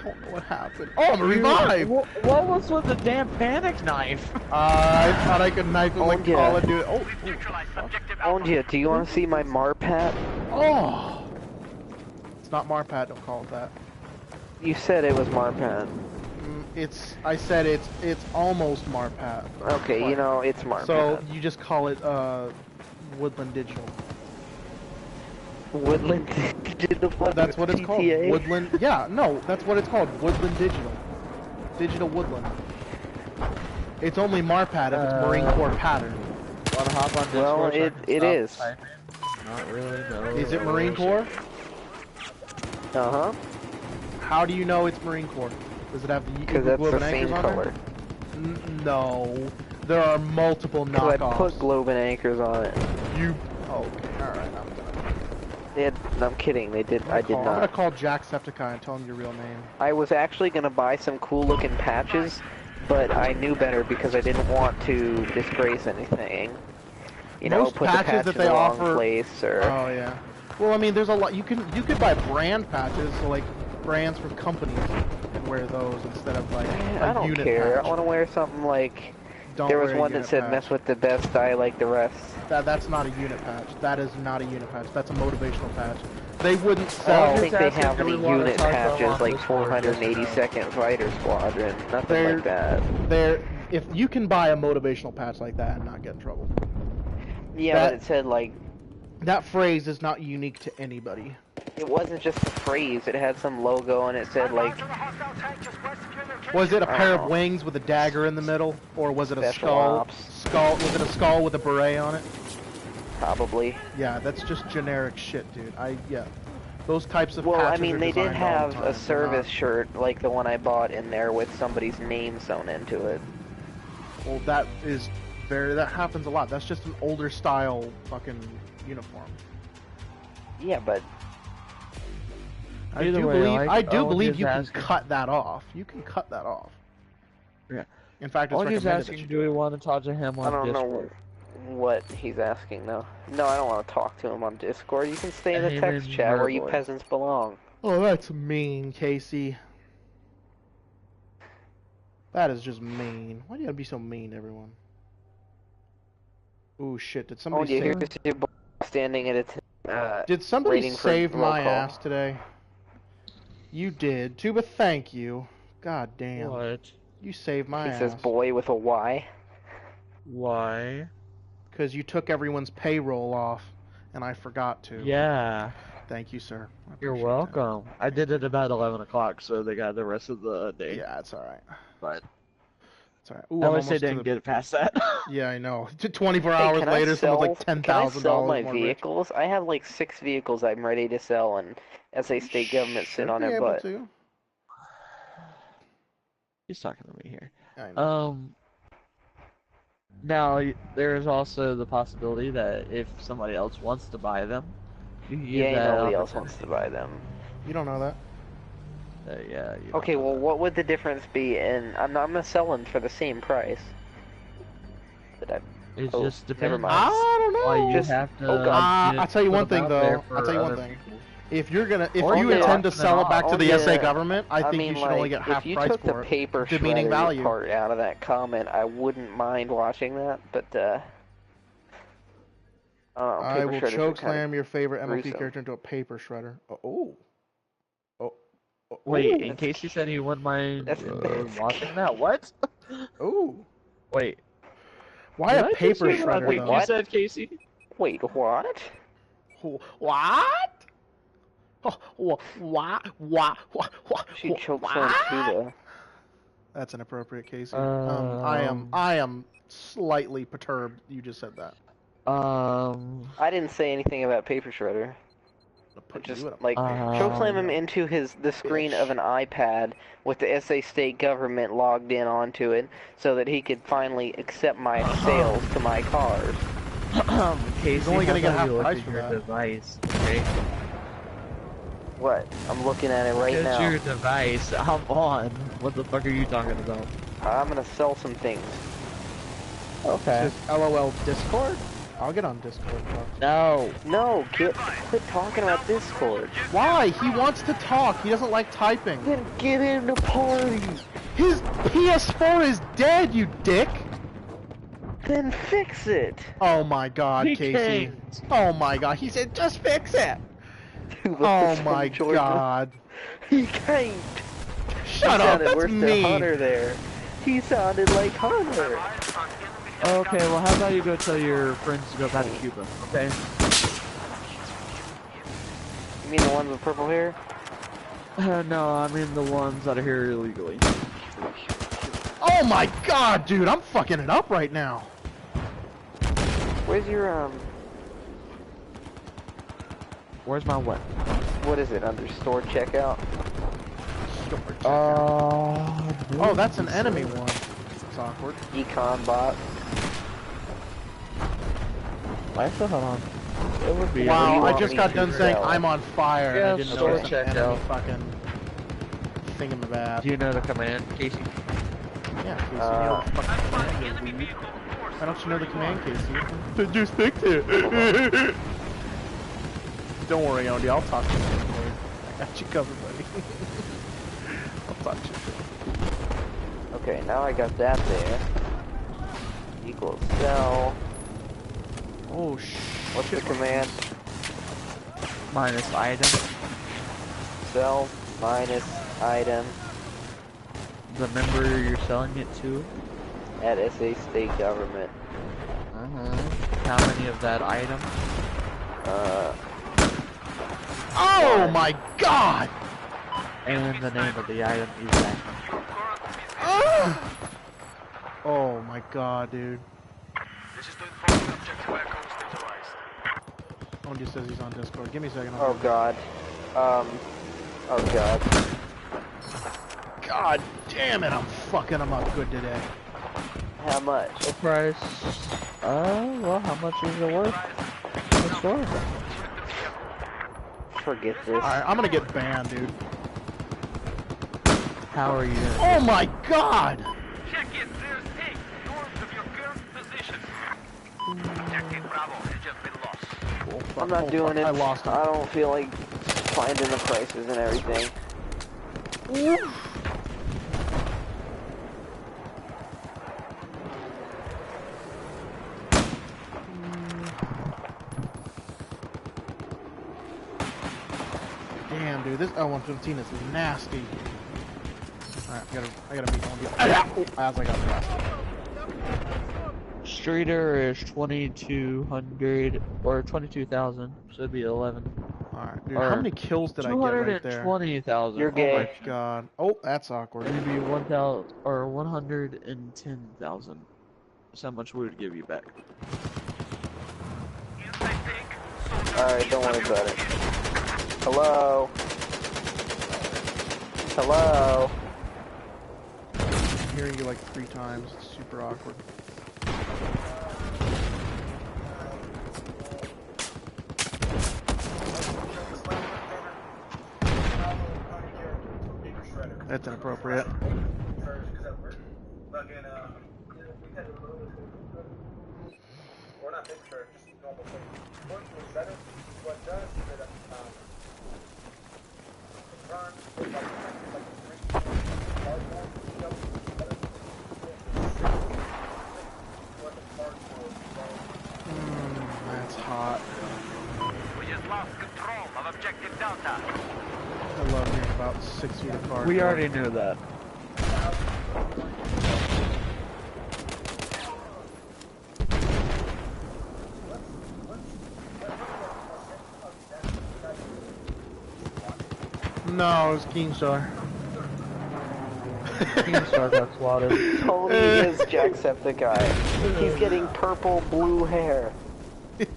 don't know what happened. Oh, I'm revived! What was with the damn panic knife? I thought I could knife him like Oh, yeah. Call of Duty. Oh, Onja, do you want to see my Marpat? oh! It's not Marpat, don't call it that. You said it was Marpat. I said it's almost Marpat. Okay, you know, it's Marpat. So, you just call it, Woodland Digital. Woodland Digital. That's what it's called. GTA? Woodland. Yeah, no, that's what it's called. Woodland Digital. Digital Woodland. It's only Marpad if it's Marine Corps pattern. Wanna hop on Discord? Well, so I it can is. stop typing? Not really, no. Is it Marine Corps? Uh-huh. How do you know it's Marine Corps? Does it have the Because that's globe the and same anchors on color. there? No. There are multiple Because I knockoffs. put globe and anchors on it. You... Oh, okay. Alright, I'm kidding, they did. I did I'm gonna not. call Jacksepticeye and tell him your real name. I was actually gonna buy some cool looking patches, but I knew better because I didn't want to disgrace anything. You know, Most put the patches patch that in they the wrong offer- place or... Oh, yeah. Well, I mean, there's a lot... You could buy brand patches, so like brands from companies, and wear those instead of like a I don't unit care. patch. I want to wear something like... Don't there was wear a one that unit said, patch. mess with the best, die like the rest. That's not a unit patch. That is not a unit patch. That's a motivational patch. They wouldn't I sell... don't think they asking, have do any we wanna unit talk about patches like Discord, 482nd Fighter Squadron. Nothing like that. If you can buy a motivational patch like that and not get in trouble. Yeah, that- but it said like... That phrase is not unique to anybody. It wasn't just a phrase. It had some logo and it said like... Was it a pair of Oh. wings with a dagger in the middle, or was it a Special skull? ops. Was it a skull with a beret on it? Probably. Yeah, that's just generic shit, dude. Yeah. Those types of Well, I patches mean, are they did designed all the have time. a They're service not- shirt like the one I bought in there with somebody's name sewn into it. Well, that happens a lot. That's just an older style fucking uniform. Yeah, but I Either do way, believe like, I do all believe he's you can asking- cut that off. You can cut that off. Yeah. In fact, it's All he's recommended that asking, you do we want to talk to him I on don't Discord? know what he's asking though. No, I don't want to talk to him on Discord. You can stay in the Him text and chat where you Murboy. peasants belong. Oh, that's mean, Casey. That is just mean. Why do you gotta be so mean to everyone? Ooh, shit. Did Oh, somebody do you hear save... your boy standing at a Did somebody waiting for save roll my call? ass today? You did. Tuba, thank you. God damn. What? You saved my He ass. says boy with a Y. Why? Because you took everyone's payroll off, and I forgot to. Yeah. Thank you, sir. I You're appreciate that. welcome. I did it about 11 o'clock, so they got the rest of the day. Yeah, it's alright. But It's alright. Ooh, I I'm wish they almost to didn't the... get past that. Yeah, I know. 24 Hey, hours can later, I sell, someone's like can I $10,000 sell my more rich. vehicles? I have like 6 vehicles I'm ready to sell, and SA state government sit Should on be their able butt. to. He's talking to me here. I know. Now, there is also the possibility that if somebody else wants to buy them, you can use Yeah, that nobody else wants to opportunity. buy them. You don't know that. Yeah. You Okay, don't know well, what would the difference be in... I'm gonna sell them for the same price. But that. It oh, just never depends. mind. I don't know. Why you Just- have to. oh, God. I'll tell you put one thing, them out there though. for I'll tell you one other thing. people. If you Or intend yeah, to sell it back to the or SA yeah. government, I think mean, you should only get half if you price took the for it. paper Demeaning shredder value. part out of that comment, I wouldn't mind watching that, but I paper will shredders are choke kinda slam your favorite MLP gruesome. character into a paper shredder. Oh. Wait, Ooh. in case you said he wouldn't mind That's- watching that, what? Ooh. Wait. Why did a I just paper hear what I shredder, think though? you What? said, Casey? Wait, what? What? What? She choked slam too, That's inappropriate, Casey. Um, I am slightly perturbed you just said that. I didn't say anything about paper shredder. I'll put Just you in a like choke slam him yeah. into the screen of an iPad with the SA state government logged in onto it, so that he could finally accept my sales to my cars. Casey, only gonna how get about half you look price at for your that. device, okay? What? I'm looking at it right It's now. your device. I'm on. What the fuck are you talking about? I'm gonna sell some things. Okay. Is this LOL Discord? I'll get on Discord. Bro. No. No, quit talking about Discord. Why? He wants to talk. He doesn't like typing. Then get in the party. His PS4 is dead, you dick. Then fix it. Oh my god, He Casey. can't. Oh my god. He said, just fix it. What's Oh this from my Georgia? god. He can't. Shut he up. sounded That's worse than me. Hunter there. He sounded like Hunter. Okay, well, how about you go tell your friends to go back to Cuba, okay? You mean the ones with purple hair? No, I mean the ones that are here illegally. Oh my god, dude, I'm fucking it up right now. Where's your, Where's my what? what is it, under store checkout? Oh, that's an enemy one. It's awkward. Econ bot. Hold on. It would be. Wow, I want just me got to done saying sell? I'm on fire. Yeah, and I didn't know store it was an enemy checkout. fucking thingamabad. Do you know the command, Casey? Yeah, Casey, you know the fucking command, you weeb. Why don't you know the command, Casey? Just fix it. Don't worry, Andy, I'll talk to you later. I got you covered, buddy. I'll talk to you. Okay, now I got that there. Equals sell. Oh, shit. What's the command? Minus item. Sell minus item The member you're selling it to. at SA state government. How many of that item? Oh my god! And the name of the item exactly. Oh my god, dude. This is to inform the objective aircraft stabilized. One just says he's on Discord. Give me a second. Oh god. Oh god. God damn it, I'm fucking him up good today. How much? The price. Well, how much is it worth? The store. Forget this. Alright, I'm gonna get banned, dude. How are you gonna... Oh my god! Check it, there's 8 north of your current position. Objective Bravo has just been lost. I'm not doing it. I lost him. I don't feel like finding the prices and everything. Damn, dude, this L-115 is nasty. Alright, I gotta meet one of you. As I got past. Streeter is 2,200 or 22,000, so it'd be 11. Alright, dude, Or how many kills did I get right there? 220,000. You're Oh gay. my god. Oh, that's awkward. It'd be 1,000 or 110,000. That's how much we would give you back. Alright, don't worry about it. Hello? Hello? I'm hearing you like 3 times. It's super awkward. That's inappropriate. That's hot. We just lost control of objective Delta. I love being about 6 feet apart. We already knew that. No, it was Keenstar. Keenstar got swatted. Tony is Jacksepticeye. He's getting purple blue hair. He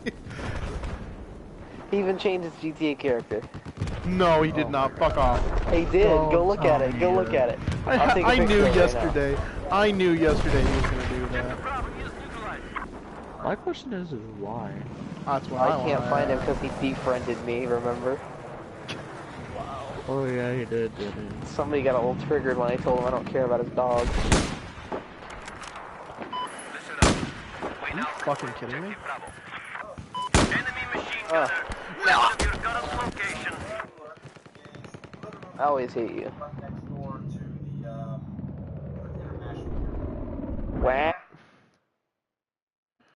even changed his GTA character. No, he did not. Fuck off. He did. Oh, Go look at it. Go look at it. I'll take a I knew picture right now. yesterday. I knew yesterday he was gonna do that. Bravo is neutralized. My question is why? That's what I can't want. find him because he defriended me, remember? Oh yeah, he did, didn't he? Somebody got a little triggered when I told him I don't care about his dog. Listen up. We Are you now fucking kidding me? Bravo. Enemy machine gunner. West of your current location. I always hate you. Wah.